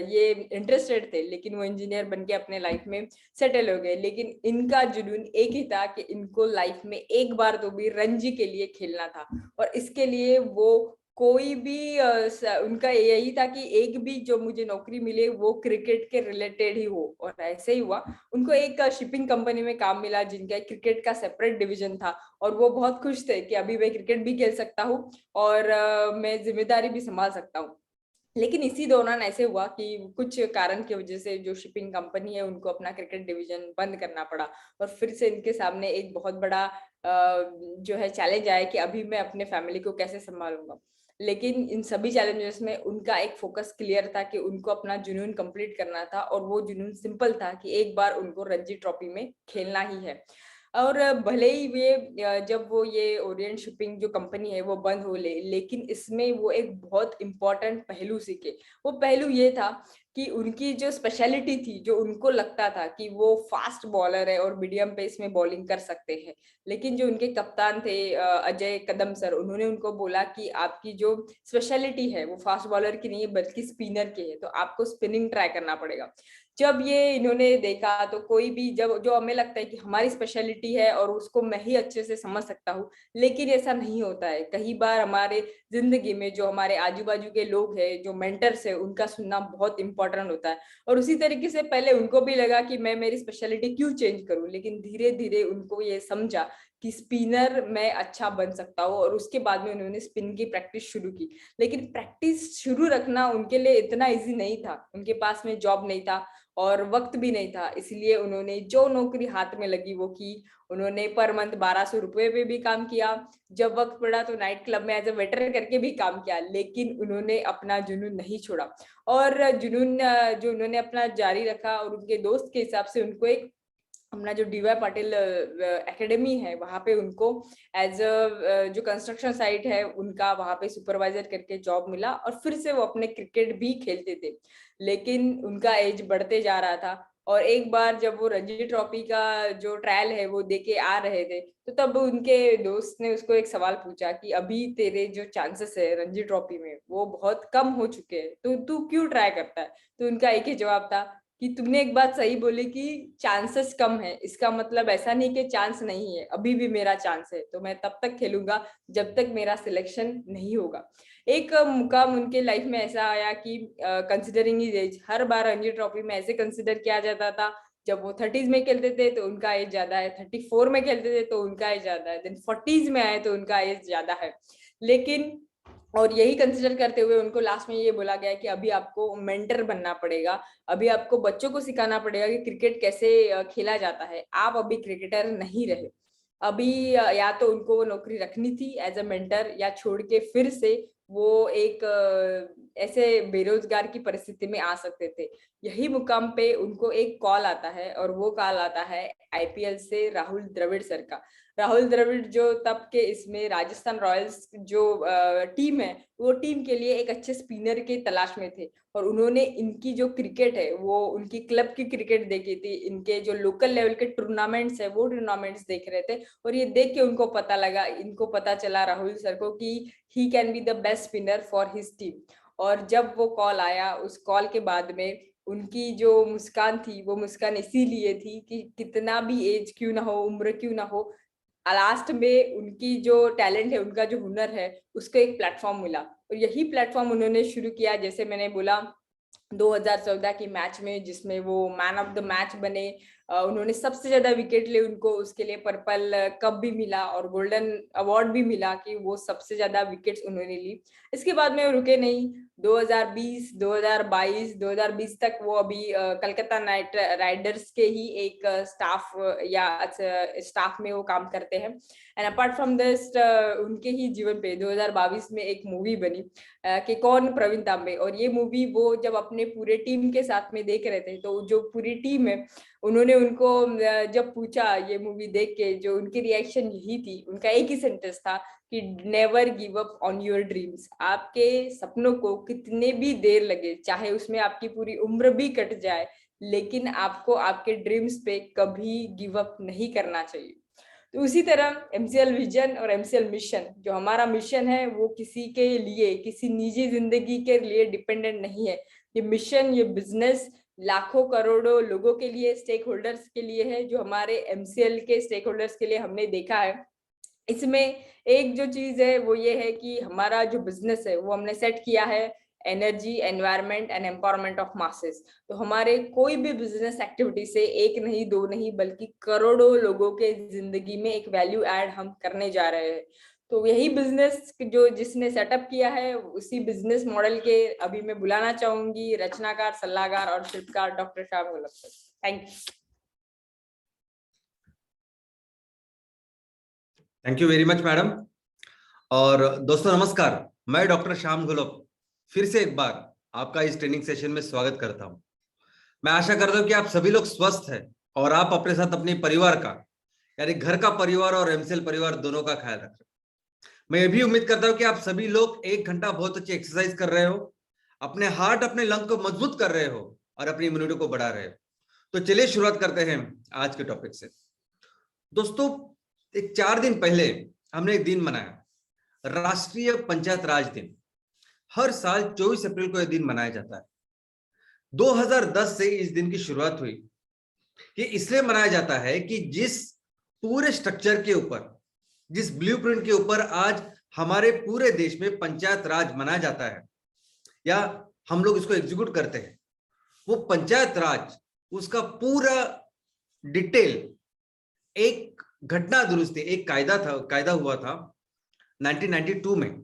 ये इंटरेस्टेड थे, लेकिन वो इंजीनियर बन के अपने लाइफ में सेटल हो गए। लेकिन इनका जुनून एक ही था कि इनको लाइफ में एक बार तो भी रणजी के लिए खेलना था, और इसके लिए वो कोई भी उनका यही था कि एक भी जो मुझे नौकरी मिले वो क्रिकेट के रिलेटेड ही हो। और ऐसे ही हुआ। उनको एक शिपिंग कंपनी में काम मिला जिनका क्रिकेट का सेपरेट डिवीजन था, और वो बहुत खुश थे कि अभी मैं क्रिकेट भी खेल सकता हूँ और मैं जिम्मेदारी भी संभाल सकता हूँ। लेकिन इसी दौरान ऐसे हुआ कि कुछ कारण की वजह से जो शिपिंग कंपनी है उनको अपना क्रिकेट डिवीजन बंद करना पड़ा, और फिर से इनके सामने एक बहुत बड़ा जो है चैलेंज आया कि अभी मैं अपने फैमिली को कैसे संभालूंगा। लेकिन इन सभी चैलेंजेस में उनका एक फोकस क्लियर था कि उनको अपना जुनून कंप्लीट करना था, और वो जुनून सिंपल था कि एक बार उनको रणजी ट्रॉफी में खेलना ही है। और भले ही वे जब वो ये ओरिएंट शिपिंग जो कंपनी है वो बंद हो लेकिन इसमें वो एक बहुत इंपॉर्टेंट पहलू सीखे। वो पहलू ये था कि उनकी जो स्पेशलिटी थी, जो उनको लगता था कि वो फास्ट बॉलर है और मीडियम पेस में बॉलिंग कर सकते हैं, लेकिन जो उनके कप्तान थे अजय कदम सर, उन्होंने उनको बोला कि आपकी जो स्पेशलिटी है वो फास्ट बॉलर की नहीं है बल्कि स्पिनर की है, तो आपको स्पिनिंग ट्राई करना पड़ेगा। जब ये इन्होंने देखा तो कोई भी जब जो हमें लगता है कि हमारी स्पेशलिटी है और उसको मैं ही अच्छे से समझ सकता हूँ, लेकिन ऐसा नहीं होता है। कई बार हमारे जिंदगी में जो हमारे आजू बाजू के लोग हैं, जो मेंटर्स है, उनका सुनना बहुत इंपॉर्टेंट होता है। और उसी तरीके से पहले उनको भी लगा कि मैं मेरी स्पेशलिटी क्यों चेंज करूं, लेकिन धीरे धीरे उनको ये समझा कि स्पिनर मैं अच्छा बन सकता हूँ, और उसके बाद में उन्होंने स्पिन की प्रैक्टिस शुरू की। लेकिन प्रैक्टिस शुरू रखना उनके लिए इतना इजी नहीं था, उनके पास में जॉब नहीं था और वक्त भी नहीं था, इसलिए उन्होंने जो नौकरी हाथ में लगी वो की। उन्होंने पर मंथ 1200 रुपए पे भी काम किया, जब वक्त पड़ा तो नाइट क्लब में एज ए वेटर करके भी काम किया, लेकिन उन्होंने अपना जुनून नहीं छोड़ा। और जुनून जो उन्होंने अपना जारी रखा, और उनके दोस्त के हिसाब से उनको एक अपना जो डीवाई पाटिल एकेडमी है वहां पे उनको एज अ जो कंस्ट्रक्शन साइट है उनका वहां पे सुपरवाइजर करके जॉब मिला, और फिर से वो अपने क्रिकेट भी खेलते थे। लेकिन उनका एज बढ़ते जा रहा था, और एक बार जब वो रणजी ट्रॉफी का जो ट्रायल है वो देके आ रहे थे, तो तब उनके दोस्त ने उसको एक सवाल पूछा कि अभी तेरे जो चांसेस है रणजी ट्रॉफी में वो बहुत कम हो चुके हैं, तो तू क्यों ट्राई करता है। तो उनका एक ही जवाब था कि तुमने एक बात सही बोली कि चांसेस कम है, इसका मतलब ऐसा नहीं कि चांस नहीं है, अभी भी मेरा चांस है, तो मैं तब तक खेलूंगा जब तक मेरा सिलेक्शन नहीं होगा। एक मुकाम उनके लाइफ में ऐसा आया कि कंसिडरिंग हिज एज, हर बार रणजी ट्रॉफी में ऐसे कंसिडर किया जाता था, जब वो 30s में खेलते थे तो उनका एज ज्यादा है, 34 में खेलते थे तो उनका एज ज्यादा है, देन 40s में आए तो उनका एज ज्यादा है। लेकिन और यही कंसिडर करते हुए उनको लास्ट में ये बोला गया कि अभी आपको मेंटर बनना पड़ेगा, अभी आपको बच्चों को सिखाना पड़ेगा कि क्रिकेट कैसे खेला जाता है, आप अभी क्रिकेटर नहीं रहे। अभी या तो उनको वो नौकरी रखनी थी एज अ मेंटर, या छोड़ के फिर से वो एक ऐसे बेरोजगार की परिस्थिति में आ सकते थे। यही मुकाम पे उनको एक कॉल आता है, और वो कॉल आता है आईपीएल से राहुल द्रविड़ सर का। राहुल द्रविड़ जो तब के इसमें राजस्थान रॉयल्स जो टीम है, वो टीम के लिए एक अच्छे स्पिनर की तलाश में थे, और उन्होंने इनकी जो क्रिकेट है वो उनकी क्लब की क्रिकेट देखी थी, इनके जो लोकल लेवल के टूर्नामेंट्स है वो टूर्नामेंट्स देख रहे थे, और ये देख के उनको पता लगा, इनको पता चला राहुल सर को कि he can be the best spinner for his team. और जब वो कॉल आया, उस कॉल के बाद में उनकी जो मुस्कान थी वो मुस्कान इसीलिए थी कि कितना भी एज क्यों ना हो, उम्र क्यों ना हो, लास्ट में उनकी जो टैलेंट है, उनका जो हुनर है, उसको एक प्लेटफॉर्म मिला। और यही प्लेटफॉर्म उन्होंने शुरू किया, जैसे मैंने बोला 2014 की मैच में जिसमें वो मैन ऑफ द मैच बने। उन्होंने सबसे ज्यादा विकेट लिए, उनको उसके लिए पर्पल कप भी मिला और गोल्डन अवार्ड भी मिला कि वो सबसे ज्यादा विकेट्स उन्होंने ली। इसके बाद में वो रुके नहीं, 2020, 2022, 2020 तक वो अभी कलकत्ता नाइट राइडर्स के ही एक स्टाफ या स्टाफ में वो काम करते हैं। एंड अपार्ट फ्रॉम दिस उनके ही जीवन पे 2022 में एक मूवी बनी कि कौन प्रवीण तांबे, और ये मूवी वो जब अपने पूरे टीम के साथ में देख रहे थे, तो जो पूरी टीम है उन्होंने उनको जब पूछा ये मूवी देख के, जो उनकी रिएक्शन यही थी, उनका एक ही सेंटेंस था कि never give up on your dreams. आपके सपनों को कितने भी देर लगे, चाहे उसमें आपकी पूरी उम्र भी कट जाए, लेकिन आपको आपके ड्रीम्स पे कभी गिव अप नहीं करना चाहिए। तो उसी तरह एमसीएल विजन और एमसीएल मिशन, जो हमारा मिशन है वो किसी के लिए, किसी निजी जिंदगी के लिए डिपेंडेंट नहीं है। ये मिशन, ये बिजनेस लाखों करोड़ों लोगों के लिए, स्टेक होल्डर्स के लिए है, जो हमारे एमसीएल के स्टेक होल्डर्स के लिए हमने देखा है। इसमें एक जो चीज है वो ये है कि हमारा जो बिजनेस है वो हमने सेट किया है energy, environment and empowerment of masses. तो हमारे कोई भी बिजनेस एक्टिविटी से एक नहीं, दो नहीं, बल्कि करोड़ों लोगों के जिंदगी में एक वैल्यू ऐड हम करने जा रहे हैं। तो यही बिजनेस जो जिसने सेटअप किया है, उसी बिजनेस मॉडल के अभी मैं बुलाना चाहूंगी रचनाकार, सलाहकार और शिल्पकार doctor Shyam Gholap sir. Thank you. Thank you very much madam. और दोस्तों नमस्कार, मैं डॉक्टर श्याम घोलप फिर से एक बार आपका इस ट्रेनिंग सेशन में स्वागत करता हूं। मैं आशा करता हूं कि आप सभी लोग स्वस्थ हैं और आप अपने साथ अपने परिवार का, यानी घर का परिवार और एमसीएल परिवार दोनों का ख्याल रख रहे हैं। मैं ये भी उम्मीद करता हूं कि आप सभी लोग 1 घंटा बहुत अच्छी एक्सरसाइज कर रहे हो, अपने हार्ट अपने लंग को मजबूत कर रहे हो और अपनी इम्यूनिटी को बढ़ा रहे हो। तो चलिए शुरुआत करते हैं आज के टॉपिक से। दोस्तों, एक 4 दिन पहले हमने एक दिन मनाया, राष्ट्रीय पंचायत राज दिन। हर साल 24 अप्रैल को यह दिन मनाया जाता है। 2010 से इस दिन की शुरुआत हुई। ये इसलिए मनाया जाता है कि जिस पूरे स्ट्रक्चर के ऊपर, जिस ब्लूप्रिंट के ऊपर आज हमारे पूरे देश में पंचायत राज मनाया जाता है या हम लोग इसको एग्जीक्यूट करते हैं, वो पंचायत राज, उसका पूरा डिटेल एक घटना दुरुस्ती, एक कायदा हुआ था 1992 में।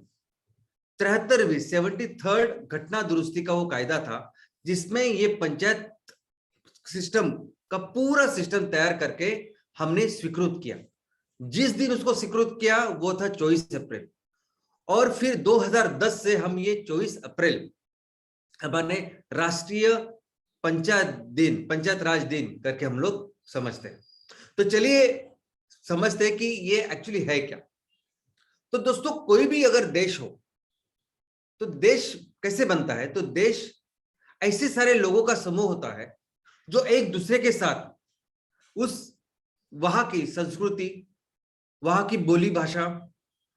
73वीं 73rd घटना दुरुस्ती का वो कायदा था, जिसमें ये पंचायत सिस्टम का पूरा सिस्टम तैयार करके हमने स्वीकृत किया। जिस दिन उसको स्वीकृत किया वो था 24 अप्रैल। और फिर 2010 से हम ये 24 अप्रैल हमारे राष्ट्रीय पंचायत राज दिन करके हम लोग समझते हैं। तो चलिए समझते हैं कि ये एक्चुअली है क्या। तो दोस्तों, कोई भी अगर देश हो तो देश कैसे बनता है? तो देश ऐसे सारे लोगों का समूह होता है जो एक दूसरे के साथ उस वहां की संस्कृति, वहां की बोली भाषा,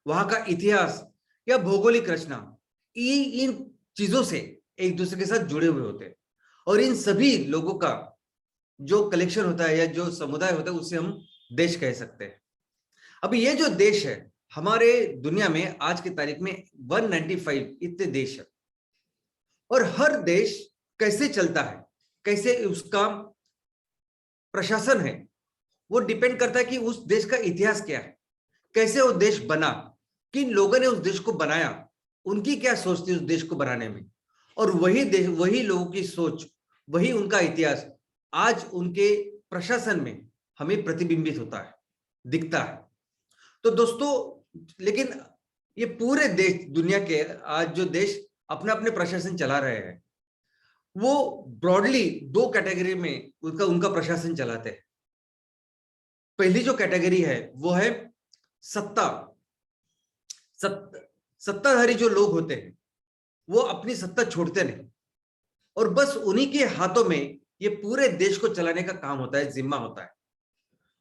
वहां का इतिहास या भौगोलिक रचना, इन चीजों से एक दूसरे के साथ जुड़े हुए होते हैं। और इन सभी लोगों का जो कलेक्शन होता है या जो समुदाय होता है, उसे हम देश कह सकते हैं। अब ये जो देश है, हमारे दुनिया में आज की तारीख में 195 इतने देश है। और हर देश कैसे चलता है, कैसे उसका प्रशासन है, वो डिपेंड करता है कि उस देश का इतिहास क्या है, कैसे वो देश बना, किन लोगों ने उस देश को बनाया, उनकी क्या सोच थी उस देश को बनाने में। और वही लोगों की सोच, वही उनका इतिहास आज उनके प्रशासन में हमें प्रतिबिंबित होता है, दिखता है। तो दोस्तों, लेकिन ये पूरे देश, दुनिया के आज जो देश अपने अपने प्रशासन चला रहे हैं, वो ब्रॉडली 2 कैटेगरी में उनका प्रशासन चलाते हैं। पहली जो कैटेगरी है वो है सत्ताधारी जो लोग होते हैं, वो अपनी सत्ता छोड़ते नहीं और बस उन्हीं के हाथों में ये पूरे देश को चलाने का काम होता है, जिम्मा होता है।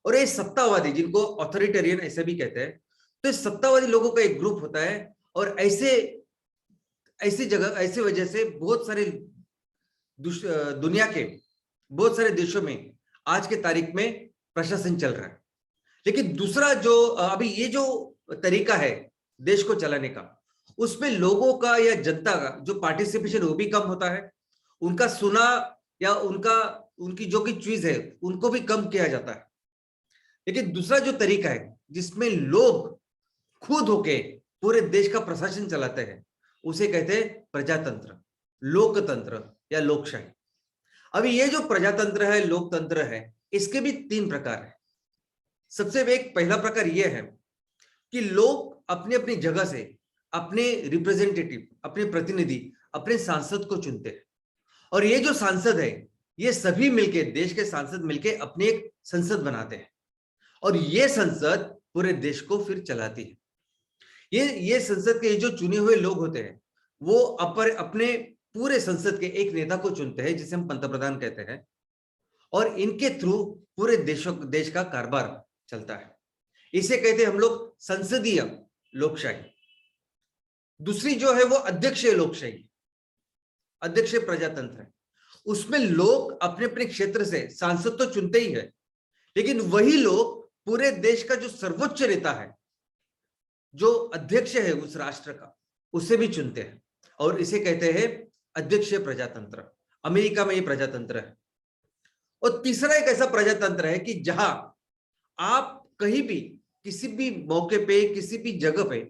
और ये सत्तावादी, जिनको ऑथोरिटेरियन ऐसे भी कहते हैं, तो इस सत्तावादी लोगों का एक ग्रुप होता है। और ऐसी वजह से बहुत सारे दुनिया के बहुत सारे देशों में आज के तारीख में प्रशासन चल रहा है। लेकिन दूसरा जो अभी ये जो तरीका है देश को चलाने का, उसमें लोगों का या जनता का जो पार्टिसिपेशन वो भी कम होता है, उनका सुना या उनकी जो की चीज है उनको भी कम किया जाता है। लेकिन दूसरा जो तरीका है जिसमें लोग खुद होके पूरे देश का प्रशासन चलाते हैं, उसे कहते हैं प्रजातंत्र, लोकतंत्र या लोकशाही। अभी ये जो प्रजातंत्र है, लोकतंत्र है, इसके भी 3 प्रकार है। सबसे एक पहला प्रकार यह है कि लोग अपनी अपनी जगह से अपने रिप्रेजेंटेटिव, अपने प्रतिनिधि, अपने सांसद को चुनते हैं। और ये जो सांसद है, ये सभी मिलके, देश के सांसद मिलके अपने एक संसद बनाते हैं और ये संसद पूरे देश को फिर चलाती है। ये संसद के जो चुने हुए लोग होते हैं, वो अपने पूरे संसद के एक नेता को चुनते हैं, जिसे हम पंतप्रधान कहते हैं। और इनके थ्रू पूरे देश का कारोबार चलता है। इसे कहते हैं हम लोग संसदीय लोकशाही। दूसरी जो है वो अध्यक्षीय लोकशाही, अध्यक्षीय प्रजातंत्र है। उसमें लोग अपने अपने क्षेत्र से सांसद तो चुनते ही है, लेकिन वही लोग पूरे देश का जो सर्वोच्च नेता है, जो अध्यक्ष है उस राष्ट्र का, उसे भी चुनते हैं। और इसे कहते हैं अध्यक्षीय प्रजातंत्र। अमेरिका में ये प्रजातंत्र है। और तीसरा एक ऐसा प्रजातंत्र है कि जहां आप कहीं भी किसी भी मौके पे, किसी भी जगह पे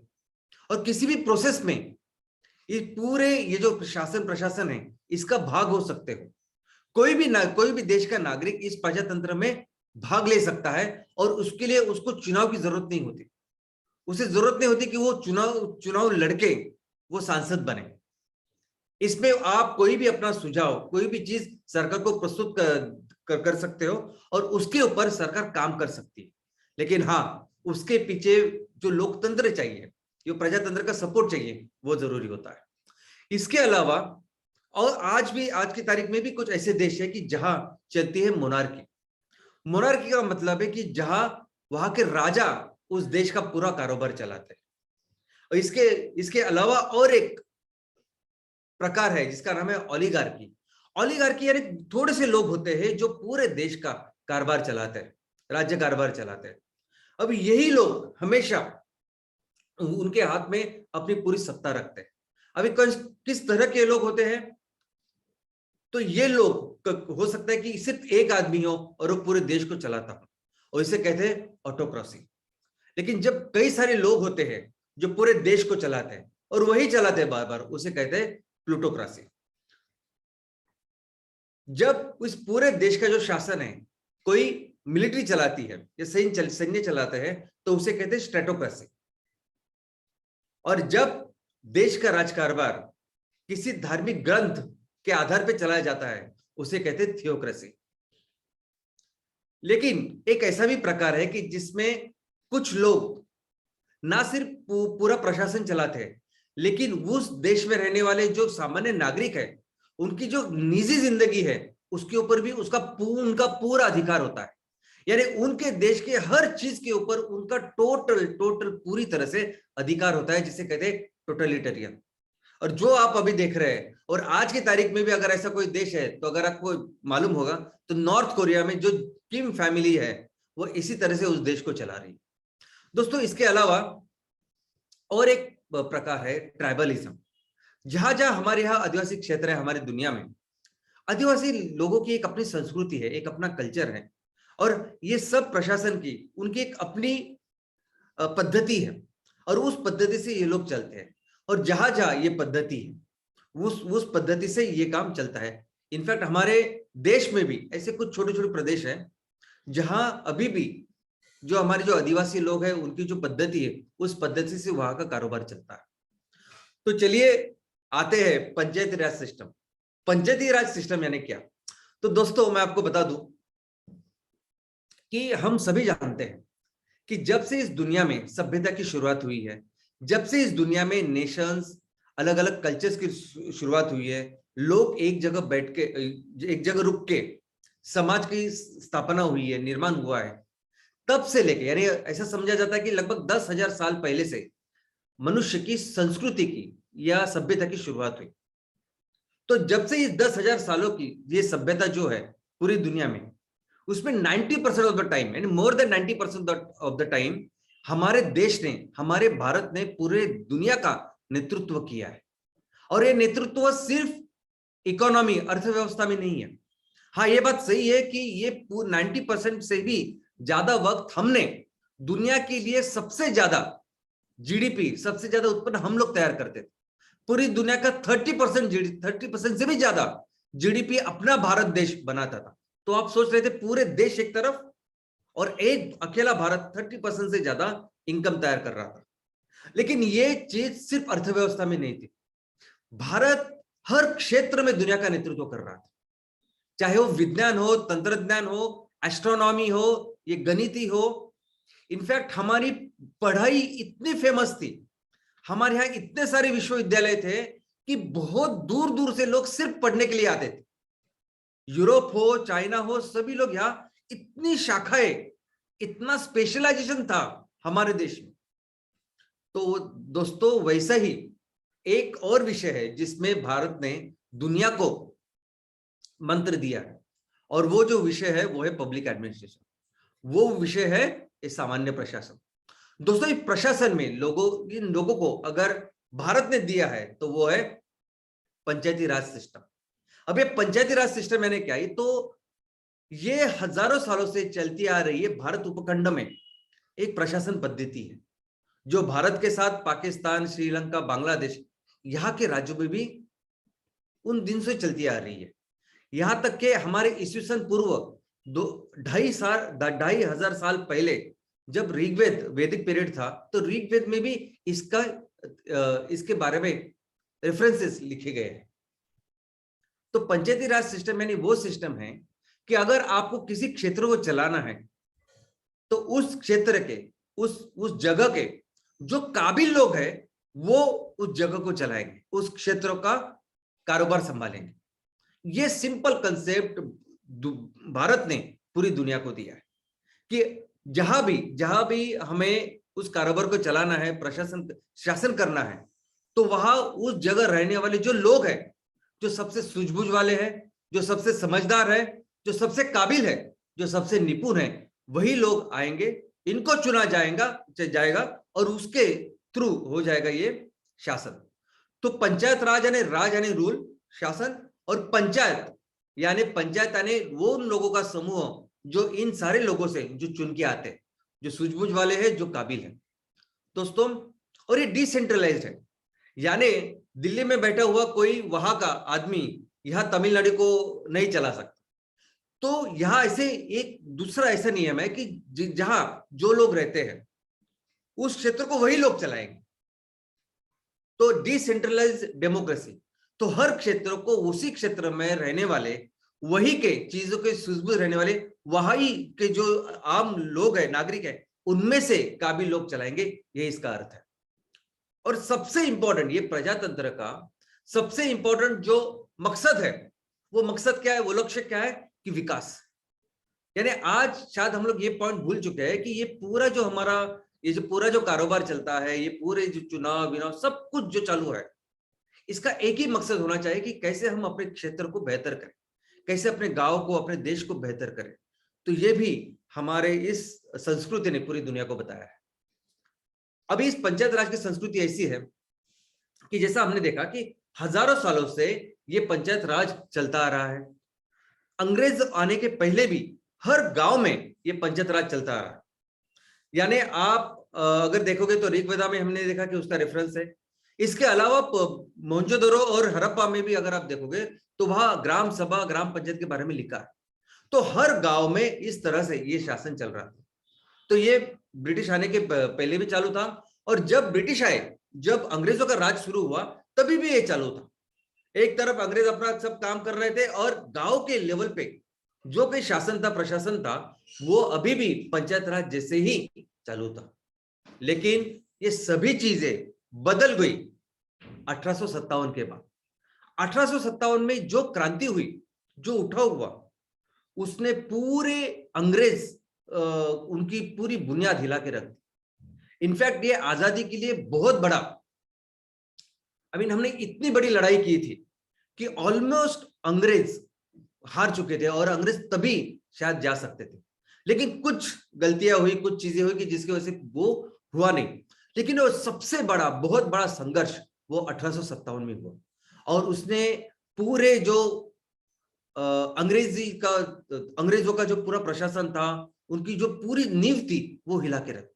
और किसी भी प्रोसेस में ये पूरे ये जो शासन प्रशासन है इसका भाग हो सकते हो। कोई भी देश का नागरिक इस प्रजातंत्र में भाग ले सकता है और उसके लिए उसको चुनाव की जरूरत नहीं होती। उसे जरूरत नहीं होती कि वो चुनाव लड़के वो सांसद बने। इसमें आप कोई भी अपना सुझाव, कोई भी चीज सरकार को प्रस्तुत कर सकते हो और उसके ऊपर सरकार काम कर सकती है। लेकिन हाँ, उसके पीछे जो लोकतंत्र चाहिए, जो प्रजातंत्र का सपोर्ट चाहिए, वो जरूरी होता है। इसके अलावा और आज की तारीख में भी कुछ ऐसे देश है कि जहां चलती है मोनार्की। मोनार्की का मतलब है कि जहां वहां के राजा उस देश का पूरा कारोबार चलाते हैं। और इसके अलावा और एक प्रकार है जिसका नाम है ओलिगार्की। ओलिगार्की यानी थोड़े से लोग होते हैं जो पूरे देश का कारोबार चलाते हैं, राज्य कारोबार चलाते हैं। अब यही लोग हमेशा उनके हाथ में अपनी पूरी सत्ता रखते हैं। अभी किस तरह के लोग होते हैं? तो ये लोग हो सकता है कि सिर्फ एक आदमी हो और वो पूरे देश को चलाता हो, और इसे कहते हैं ऑटोक्रेसी। लेकिन जब कई सारे लोग होते हैं जो पूरे देश को चलाते हैं और वही चलाते हैं बार बार, उसे कहते हैं प्लूटोक्रेसी। जब इस पूरे देश का जो शासन है कोई मिलिट्री चलाती है या सैन्य चलाते हैं तो उसे कहते हैं स्ट्रेटोक्रेसी। और जब देश का राजकारभार किसी धार्मिक ग्रंथ के आधार पर चलाया जाता है उसे कहते हैं थियोक्रेसी। लेकिन एक ऐसा भी प्रकार है कि जिसमें कुछ लोग ना सिर्फ पूरा प्रशासन चलाते हैं, लेकिन उस देश में रहने वाले जो सामान्य नागरिक है उनकी जो निजी जिंदगी है उसके ऊपर भी उनका पूरा अधिकार होता है। यानी उनके देश के हर चीज के ऊपर उनका टोटल पूरी तरह से अधिकार होता है, जिसे कहते हैं टोटलिटेरियन। और जो आप अभी देख रहे हैं, और आज की तारीख में भी अगर ऐसा कोई देश है तो अगर आपको मालूम होगा तो नॉर्थ कोरिया में जो किम फैमिली है वो इसी तरह से उस देश को चला रही है। दोस्तों, इसके अलावा और एक प्रकार है ट्राइबलिज्म। जहां जहां हमारे यहाँ आदिवासी क्षेत्र है, हमारी दुनिया में आदिवासी लोगों की एक अपनी संस्कृति है, एक अपना कल्चर है, और ये सब प्रशासन की उनकी एक अपनी पद्धति है और उस पद्धति से ये लोग चलते हैं। और जहां जहां ये पद्धति है उस पद्धति से ये काम चलता है। इनफैक्ट हमारे देश में भी ऐसे कुछ छोटे छोटे प्रदेश हैं जहां अभी भी जो हमारे जो आदिवासी लोग हैं उनकी जो पद्धति है उस पद्धति से वहां का कारोबार चलता है। तो चलिए आते हैं पंचायती राज सिस्टम। पंचायती राज सिस्टम यानी क्या? तो दोस्तों, मैं आपको बता दूं कि हम सभी जानते हैं कि जब से इस दुनिया में सभ्यता की शुरुआत हुई है, जब से इस दुनिया में नेशंस, अलग अलग कल्चर्स की शुरुआत हुई है, लोग एक जगह बैठ के, एक जगह रुक के समाज की स्थापना हुई है, निर्माण हुआ है, तब से लेके, यानी ऐसा समझा जाता है कि लगभग 10,000 साल पहले से मनुष्य की संस्कृति की या सभ्यता की शुरुआत हुई। तो जब से इस 10,000 सालों की ये सभ्यता जो है पूरी दुनिया में, उसमें 90% ऑफ द टाइम, यानी more than 90% of the time हमारे देश ने, हमारे भारत ने पूरे दुनिया का नेतृत्व किया है। और ये नेतृत्व सिर्फ इकोनॉमी, अर्थव्यवस्था में नहीं है। हाँ, ये बात सही है कि ये 90% से भी ज्यादा वक्त हमने दुनिया के लिए सबसे ज्यादा जीडीपी, सबसे ज्यादा उत्पन्न हम लोग तैयार करते थे। पूरी दुनिया का 30% से भी ज्यादा जीडीपी अपना भारत देश बनाता था। तो आप सोच रहे थे पूरे देश एक तरफ और एक अकेला भारत 30% से ज्यादा इनकम तैयार कर रहा था। लेकिन ये चीज सिर्फ अर्थव्यवस्था में नहीं थी। भारत हर क्षेत्र में दुनिया का नेतृत्व कर रहा था, चाहे वो विज्ञान हो, तंत्रज्ञान हो, एस्ट्रोनॉमी हो, ये गणिती हो। इनफैक्ट हमारी पढ़ाई इतनी फेमस थी, हमारे यहाँ इतने सारे विश्वविद्यालय थे कि बहुत दूर दूर से लोग सिर्फ पढ़ने के लिए आते थे। यूरोप हो, चाइना हो, सभी लोग यहाँ, इतनी शाखाएं, इतना स्पेशलाइजेशन था हमारे देश में। तो दोस्तों, वैसा ही एक और विषय है जिसमें भारत ने दुनिया को मंत्र दिया है, और वो जो विषय है वो है पब्लिक एडमिनिस्ट्रेशन। वो विषय है ये सामान्य प्रशासन। दोस्तों, इस प्रशासन में इन लोगों को अगर भारत ने दिया है तो वो है पंचायती राज सिस्टम। अब ये पंचायती राज सिस्टम यानी क्या है? तो ये हजारों सालों से चलती आ रही है भारत उपखंड में एक प्रशासन पद्धति है जो भारत के साथ पाकिस्तान, श्रीलंका, बांग्लादेश, यहाँ के राज्यों में भी उन दिन से चलती आ रही है। यहाँ तक कि हमारे ईस्वी पूर्व 2,500 साल पहले जब ऋग्वेद, वैदिक पीरियड था, तो ऋग्वेद में भी इसके बारे में रेफरेंसेस लिखे गए हैं। तो पंचायती राज सिस्टम यानी वो सिस्टम है कि अगर आपको किसी क्षेत्र को चलाना है तो उस क्षेत्र के, उस जगह के जो काबिल लोग हैं वो उस जगह को चलाएंगे, उस क्षेत्र का कारोबार संभालेंगे। ये सिंपल कंसेप्ट भारत ने पूरी दुनिया को दिया है कि जहां भी हमें उस कारोबार को चलाना है, शासन करना है, तो वहां उस जगह रहने वाले जो लोग हैं, जो सबसे सूझबूझ वाले हैं, जो सबसे समझदार है, जो सबसे काबिल है, जो सबसे निपुण है, वही लोग आएंगे, इनको चुना जाएगा और उसके थ्रू हो जाएगा ये शासन। तो पंचायत राज यानी रूल, शासन, और पंचायत यानी वो उन लोगों का समूह जो इन सारे लोगों से जो चुन के आते हैं, जो सूझबूझ वाले हैं, जो काबिल हैं दोस्तों। और ये डिसेंट्रलाइज्ड है, यानी दिल्ली में बैठा हुआ कोई वहां का आदमी यहाँ तमिलनाडु को नहीं चला सकता। तो यहाँ ऐसे एक दूसरा ऐसा नियम है कि जहां जो लोग रहते हैं उस क्षेत्र को वही लोग चलाएंगे। तो डिसेंट्रलाइज्ड डेमोक्रेसी, तो हर क्षेत्र को उसी क्षेत्र में रहने वाले, वही के चीजों के सूझबूझ रहने वाले, वही के जो आम लोग हैं, नागरिक है, उनमें से काबिल लोग चलाएंगे, ये इसका अर्थ है। और सबसे इंपॉर्टेंट, ये प्रजातंत्र का सबसे इंपॉर्टेंट जो मकसद है, वो मकसद क्या है, वो लक्ष्य क्या है कि विकास। यानी आज शायद हम लोग ये पॉइंट भूल चुके हैं कि ये पूरा जो हमारा पूरा जो कारोबार चलता है, ये पूरे जो चुनाव सब कुछ जो चालू है, इसका एक ही मकसद होना चाहिए कि कैसे हम अपने क्षेत्र को बेहतर करें, कैसे अपने गांव को, अपने देश को बेहतर करें। तो ये भी हमारे इस संस्कृति ने पूरी दुनिया को बताया है। अभी इस पंचायत राज की संस्कृति ऐसी है कि जैसा हमने देखा कि हजारों सालों से ये पंचायत राज चलता आ रहा है। अंग्रेज आने के पहले भी हर गांव में ये पंचायत राज चलता आ रहा है। यानी आप अगर देखोगे तो ऋग्वेदा में हमने देखा कि उसका रेफरेंस है। इसके अलावा मोहनजोदड़ो और हड़प्पा में भी अगर आप देखोगे तो वहां ग्राम सभा, ग्राम पंचायत के बारे में लिखा है। तो हर गांव में इस तरह से ये शासन चल रहा था। तो ये ब्रिटिश आने के पहले भी चालू था, और जब ब्रिटिश आए, जब अंग्रेजों का राज शुरू हुआ, तभी भी ये चालू था। एक तरफ अंग्रेज अपना सब काम कर रहे थे और गांव के लेवल पे जो कोई शासन था, प्रशासन था, वो अभी भी पंचायत राज जैसे ही चालू था। लेकिन ये सभी चीजें बदल गई 1857 के बाद। 1857 में जो क्रांति हुई, जो उठाव हुआ, उसने पूरे अंग्रेज उनकी पूरी बुनियाद हिला के रख दी। इनफैक्ट ये आजादी के लिए बहुत बड़ा, हमने इतनी बड़ी लड़ाई की थी कि ऑलमोस्ट अंग्रेज हार चुके थे और अंग्रेज तभी शायद जा सकते थे। लेकिन कुछ गलतियां हुई, कुछ चीजें हुई कि जिसकी वजह से वो हुआ नहीं। लेकिन वो सबसे बड़ा, बहुत बड़ा संघर्ष वो 1857 में हुआ, और उसने पूरे जो अंग्रेजों का जो पूरा प्रशासन था, उनकी जो पूरी नींव थी, वो हिला के रख दी।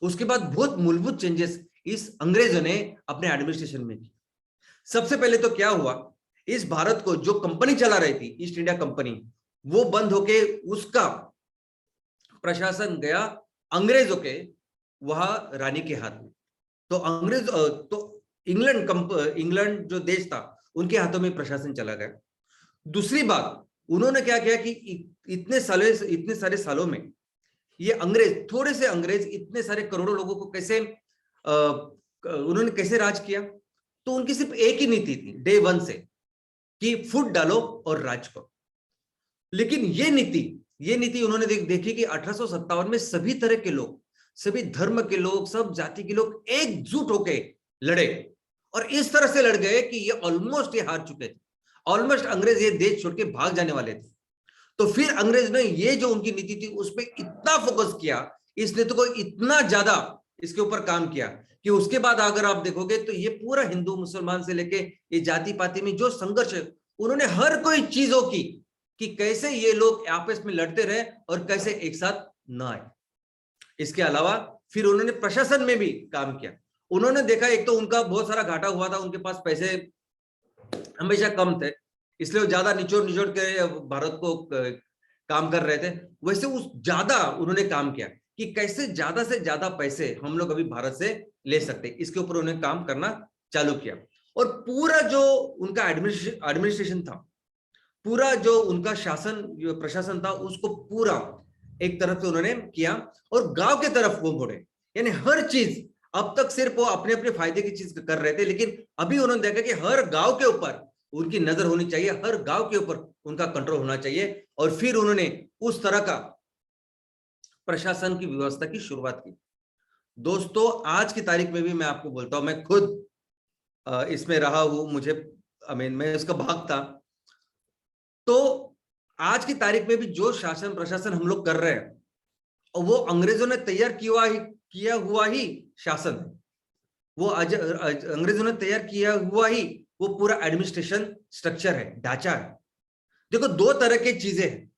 उसके बाद बहुत मूलभूत चेंजेस इस अंग्रेजों ने अपने एडमिनिस्ट्रेशन में की। सबसे पहले तो क्या हुआ, इस भारत को जो कंपनी चला रही थी, ईस्ट इंडिया कंपनी, वो बंद होके उसका प्रशासन गया अंग्रेजों के वहां रानी के हाथ में। तो इंग्लैंड जो देश था, उनके हाथों में प्रशासन चला गया। दूसरी बात, उन्होंने क्या किया कि इतने सारे सालों में ये थोड़े से अंग्रेज इतने सारे करोड़ों लोगों को उन्होंने कैसे राज किया। तो उनकी सिर्फ एक ही नीति थी डे वन से, कि फूट डालो और राज करो। लेकिन ये नीति उन्होंने देखी कि 1857 में सभी तरह के लोग, सभी धर्म के लोग, सब जाति के लोग एकजुट होके लड़े, और इस तरह से लड़ गए कि ये ऑलमोस्ट हार चुके थे। ऑलमोस्ट अंग्रेज ये देश छोड़ के भाग जाने वाले थे। तो फिर अंग्रेज ने ये जो उनकी नीति थी उस पर इतना फोकस किया, इस नीति को इतना ज्यादा इसके ऊपर काम किया कि उसके बाद अगर आप देखोगे तो ये पूरा हिंदू मुसलमान से लेके ये जाति पाति में जो संघर्ष है, उन्होंने हर कोई चीजों की कि कैसे ये लोग आपस में लड़ते रहे और कैसे एक साथ ना आए। इसके अलावा फिर उन्होंने प्रशासन में भी काम किया। उन्होंने देखा एक तो उनका बहुत सारा घाटा हुआ था, उनके पास पैसे हमेशा कम थे, इसलिए वो ज्यादा निचोड़ के भारत को काम कर रहे थे। वैसे उस ज्यादा उन्होंने काम किया कि कैसे ज्यादा से ज्यादा पैसे हम लोग अभी भारत से ले सकते, इसके ऊपर उन्होंने काम करना चालू किया। और पूरा जो उनका एडमिनिस्ट्रेशन था, पूरा जो उनका शासन प्रशासन था, उसको पूरा एक तरफ से उन्होंने किया और गांव की तरफ वो मुड़े। यानी हर चीज, अब तक सिर्फ वो अपने अपने फायदे की चीज कर रहे थे, लेकिन अभी उन्होंने देखा कि हर गांव के ऊपर उनकी नजर होनी चाहिए, हर गांव के ऊपर उनका कंट्रोल होना चाहिए। और फिर उन्होंने उस तरह का प्रशासन की व्यवस्था की शुरुआत की। दोस्तों, आज की तारीख में भी मैं आपको बोलता हूं, मैं खुद इसमें रहा हूं, मैं उसका भाग था। तो आज की तारीख में भी जो शासन प्रशासन हम लोग कर रहे हैं, और वो अंग्रेजों ने तैयार किया हुआ ही शासन है, वो अंग्रेजों ने तैयार किया हुआ ही वो पूरा एडमिनिस्ट्रेशन स्ट्रक्चर है, ढांचा है। देखो, दो तरह की चीजें हैं।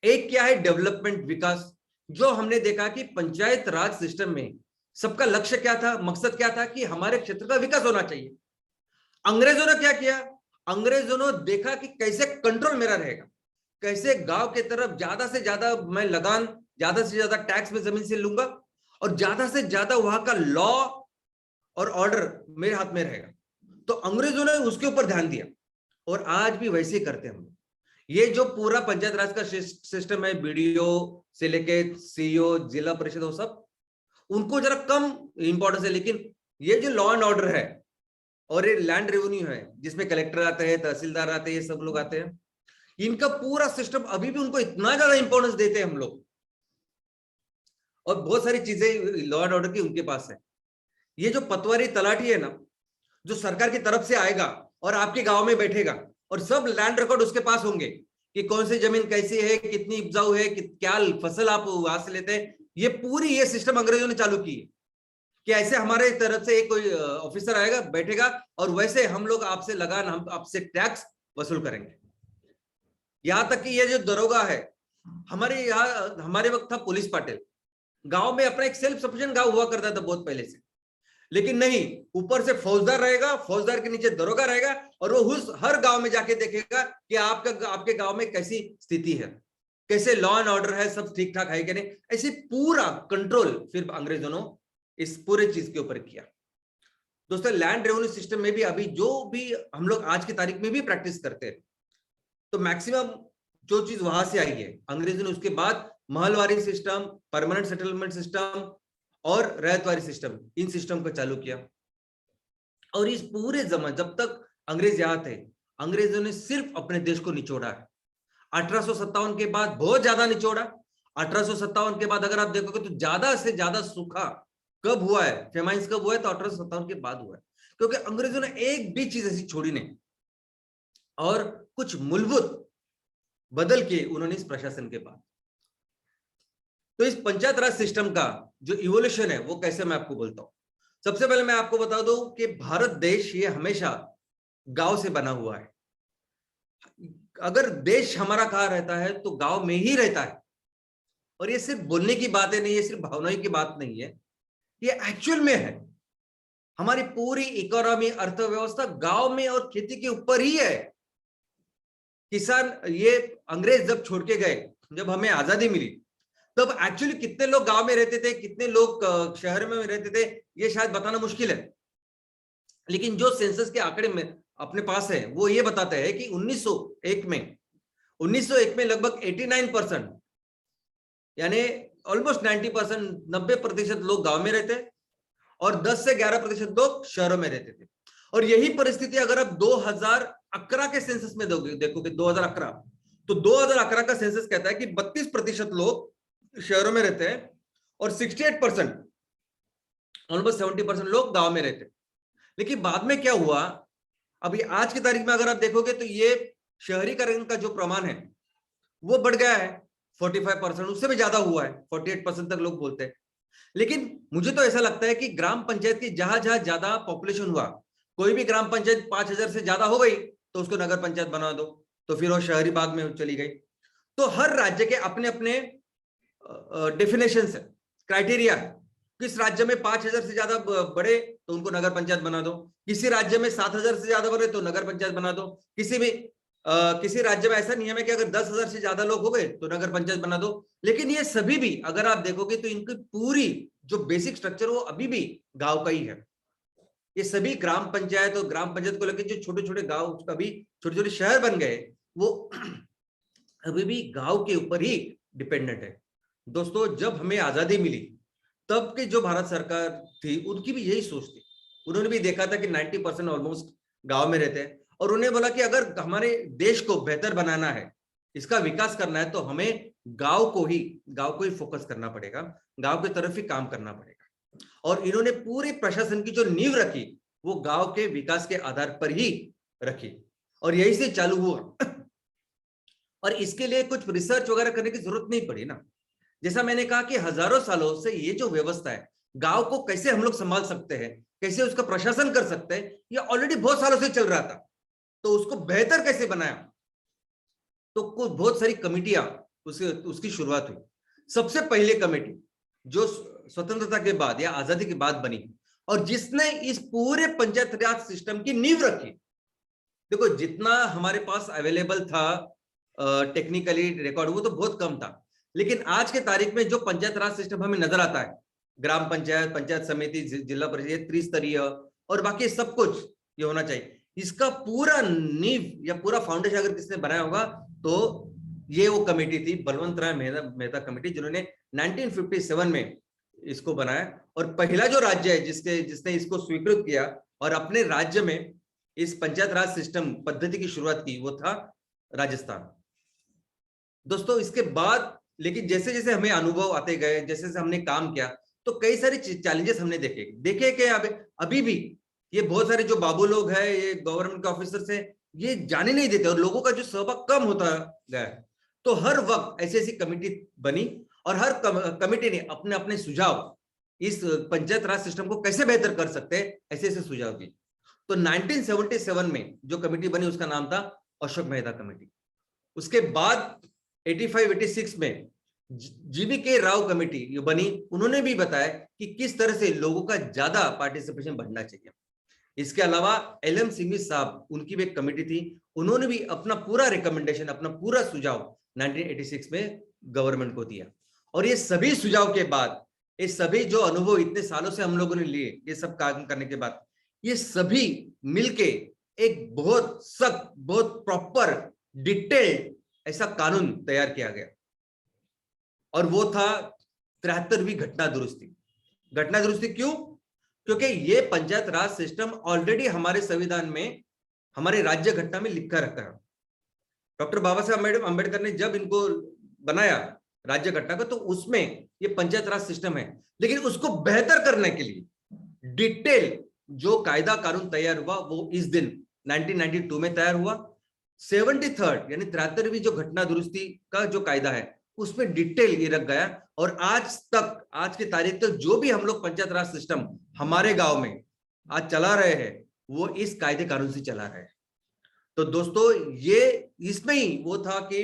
एक क्या है, डेवलपमेंट, विकास, जो हमने देखा कि पंचायत राज सिस्टम में सबका लक्ष्य क्या था, मकसद क्या था कि हमारे क्षेत्र का विकास होना चाहिए। अंग्रेजों ने क्या किया, अंग्रेजों ने देखा कि कैसे कंट्रोल मेरा रहेगा, कैसे गांव के तरफ ज्यादा से ज्यादा मैं लगान, ज्यादा से ज्यादा टैक्स में जमीन से लूंगा, और ज्यादा से ज्यादा वहां का लॉ और ऑर्डर मेरे हाथ में रहेगा। तो अंग्रेजों ने उसके ऊपर ध्यान दिया, और आज भी वैसे ही करते हैं हम। ये जो पूरा पंचायत राज का सिस्टम है, बीडीओ से लेके सीईओ, जिला परिषद, वो सब उनको जरा कम इंपॉर्टेंस है। लेकिन ये जो लॉ एंड ऑर्डर है और ये लैंड रेवेन्यू है, जिसमें कलेक्टर आते हैं, तहसीलदार आते हैं, ये सब लोग आते हैं, इनका पूरा सिस्टम अभी भी उनको इतना ज्यादा इंपॉर्टेंस देते हैं हम लोग, और बहुत सारी चीजें लॉ एंड ऑर्डर की उनके पास है। ये जो पटवारी तलाठी है ना, जो सरकार की तरफ से आएगा और आपके गांव में बैठेगा, और सब लैंड रिकॉर्ड उसके पास होंगे कि कौन सी जमीन कैसी है, कितनी उपजाऊ है, क्या फसल आप वहां से लेते हैं। ये सिस्टम अंग्रेजों ने चालू की है कि ऐसे हमारे तरफ से एक कोई ऑफिसर आएगा, बैठेगा, और वैसे हम लोग आपसे लगान, हम आपसे टैक्स वसूल करेंगे। यहां तक कि ये जो दरोगा है, हमारे वक्त था पुलिस पाटिल, गांव में अपना एक सेल्फ सफिशिएंट गांव हुआ करता था बहुत पहले से। लेकिन नहीं, ऊपर से फौजदार रहेगा, फौजदार के नीचे दरोगा रहेगा, और वो हर गांव में जाके देखेगा कि आपके गांव में कैसी स्थिति है, कैसे लॉ एंड ऑर्डर है, सब ठीक ठाक है कि नहीं। ऐसे पूरा कंट्रोल फिर अंग्रेजों ने इस पूरे चीज के ऊपर किया। दोस्तों, लैंड रेवेन्यू सिस्टम में भी अभी जो भी हम लोग आज की तारीख में भी प्रैक्टिस करते हैं, तो मैक्सिमम जो चीज वहां से आई है, अंग्रेजों ने उसके बाद Mahalwari system, permanent settlement system और रैयतवारी सिस्टम, इन सिस्टम को चालू किया। और इस पूरे जमाने, जब तक अंग्रेज यहाँ थे, अंग्रेजों ने सिर्फ अपने देश को निचोड़ा है। 1857 के बाद बहुत ज्यादा निचोड़ा। 1857 के बाद अगर आप देखोगे तो ज्यादा से ज्यादा सूखा कब हुआ है, फेमाइन्स कब हुआ है, तो 1857 के बाद हुआ है, क्योंकि अंग्रेजों ने एक भी चीज ऐसी छोड़ी नहीं, और कुछ मूलभूत बदल के उन्होंने इस प्रशासन के बाद। तो इस पंचायत राज सिस्टम का जो इवोल्यूशन है वो कैसे, मैं आपको बोलता हूं। सबसे पहले मैं आपको बता दूं कि भारत देश ये हमेशा गांव से बना हुआ है। अगर देश हमारा कहाँ रहता है तो गांव में ही रहता है। और ये सिर्फ बोलने की बातें नहीं है, सिर्फ भावनाओं की बात नहीं है, ये एक्चुअल में है। हमारी पूरी इकोनॉमी, अर्थव्यवस्था गांव में और खेती के ऊपर ही है। किसान, ये अंग्रेज जब छोड़ के गए, जब हमें आजादी मिली, तब एक्चुअली कितने लोग गांव में रहते थे, कितने लोग शहर में रहते थे, ये शायद बताना मुश्किल है। लेकिन जो सेंसस के आंकड़े में अपने पास है, वो ये बताते हैं कि 1901 में लगभग 89%, यानी ऑलमोस्ट 90%, 90% लोग गांव में रहते, और 10 से 11% लोग शहरों में रहते थे। और यही परिस्थिति अगर आप 2011 के सेंसस में देखोगे 2011, तो 2011 का सेंसस कहता है कि 32% लोग शहरों में रहते हैं, और 68%, ऑलमोस्ट 70% लोग गांव में रहते हैं। लेकिन बाद में क्या हुआ, अभी आज की तारीख में अगर आप देखोगे तो ये शहरीकरण का जो प्रमाण है वो बढ़ गया है, 45%, उससे भी ज्यादा हुआ है, 48% तक लोग बोलते हैं। लेकिन मुझे तो ऐसा लगता है कि ग्राम पंचायत की जहां जहां ज्यादा पॉपुलेशन हुआ, कोई भी ग्राम पंचायत 5000 से ज्यादा हो गई तो उसको नगर पंचायत बना दो, तो फिर वो शहरी भाग में चली गई। तो हर राज्य के अपने अपने डेफिनेशन है, क्राइटेरिया। किस राज्य में 5,000 से ज्यादा बड़े तो उनको नगर पंचायत बना दो, किसी राज्य में 7,000 से ज्यादा बड़े तो नगर पंचायत बना दो, किसी राज्य में ऐसा नियम है कि अगर 10,000 से ज्यादा लोग हो गए तो नगर पंचायत बना दो। लेकिन ये सभी भी अगर आप देखोगे तो इनकी पूरी जो बेसिक स्ट्रक्चर वो अभी भी गांव का ही है। ये सभी ग्राम पंचायत और ग्राम पंचायत को लेकर जो छोटे छोटे गांव कभी छोटे छोटे शहर बन गए वो अभी भी गांव के ऊपर ही डिपेंडेंट है। दोस्तों, जब हमें आजादी मिली तब की जो भारत सरकार थी उनकी भी यही सोच थी। उन्होंने भी देखा था कि 90% ऑलमोस्ट गांव में रहते हैं और उन्हें बोला कि अगर हमारे देश को बेहतर बनाना है, इसका विकास करना है, तो हमें गांव को ही फोकस करना पड़ेगा, गांव की तरफ ही काम करना पड़ेगा। और इन्होंने पूरे प्रशासन की जो नींव रखी वो गांव के विकास के आधार पर ही रखी और यही से चालू हुआ। और इसके लिए कुछ रिसर्च वगैरह करने की जरूरत नहीं पड़ी ना। जैसा मैंने कहा कि हजारों सालों से ये जो व्यवस्था है, गांव को कैसे हम लोग संभाल सकते हैं, कैसे उसका प्रशासन कर सकते हैं, ये ऑलरेडी बहुत सालों से चल रहा था। तो उसको बेहतर कैसे बनाया, तो कुछ बहुत सारी कमेटियां उसकी शुरुआत हुई। सबसे पहले कमेटी जो स्वतंत्रता के बाद या आजादी के बाद बनी और जिसने इस पूरे पंचायत राज सिस्टम की नींव रखी। देखो, जितना हमारे पास अवेलेबल था टेक्निकली रिकॉर्ड वो तो बहुत कम था, लेकिन आज के तारीख में जो पंचायत राज सिस्टम हमें नजर आता है, ग्राम पंचायत, पंचायत समिति, जिला परिषद, त्रिस्तरीय और बाकी सब कुछ ये होना चाहिए। इसका पूरा नींव या पूरा फाउंडेशन अगर किसने बनाया होगा तो ये वो कमेटी थी, बलवंत राय मेहता कमेटी, जिन्होंने 1957 में इसको बनाया। और पहला जो राज्य है जिसने इसको स्वीकृत किया और अपने राज्य में इस पंचायत राज सिस्टम पद्धति की शुरुआत की वो था राजस्थान। दोस्तों, इसके बाद लेकिन जैसे जैसे हमें अनुभव आते गए, जैसे जैसे हमने काम किया, तो कई सारे चैलेंजेस हमने देखे कि अभी भी ये बहुत सारे जो बाबू लोग हैं, ये गवर्नमेंट के ऑफिसर्स हैं, ये जाने नहीं देते और लोगों का जो सहभाग कम होता गया। तो हर वक्त ऐसी ऐसी कमेटी बनी और हर कमेटी ने अपने अपने सुझाव इस पंचायत राज सिस्टम को कैसे बेहतर कर सकते हैं ऐसे ऐसे सुझाव दिए। तो 1977 में जो कमेटी बनी उसका नाम था अशोक मेहता कमेटी। उसके बाद 85-86 में जीवीके राव कमेटी जो बनी, उन्होंने भी बताया कि किस तरह से लोगों का ज्यादा पार्टिसिपेशन बढ़ना चाहिए। इसके अलावा LM सिंघवी साहब, उनकी भी एक कमेटी थी, उन्होंने भी अपना पूरा रिकमेंडेशन, अपना पूरा सुझाव 1986 में गवर्नमेंट को दिया। और ये सभी सुझाव के बाद, ये सभी जो अनुभव इतने सालों से हम लोगों ने लिए, ये सब काम करने के बाद ये सभी मिलके एक बहुत सख्त, बहुत प्रॉपर, डिटेल्ड ऐसा कानून तैयार किया गया और वो था 73वीं घटना दुरुस्ती। घटना दुरुस्ती क्यों? क्योंकि ये पंचायत राज सिस्टम ऑलरेडी हमारे संविधान में, हमारे राज्य घटना में लिखा रहता है। डॉक्टर बाबा साहब अम्बेडकर ने जब इनको बनाया राज्य घटना को, तो उसमें ये पंचायत राज सिस्टम है, लेकिन उसको बेहतर करने के लिए डिटेल जो कायदा कानून तैयार हुआ वो इस दिन 1992 में तैयार हुआ। 73rd यानी 73वीं जो घटना दुरुस्ती का जो कायदा है उसमें डिटेल ये रख गया। और आज तक, आज की तारीख तक जो भी हम लोग पंचायत राज सिस्टम हमारे गांव में आज चला रहे हैं वो इस कायदे कानून से चला रहे हैं। तो दोस्तों, ये इसमें ही वो था कि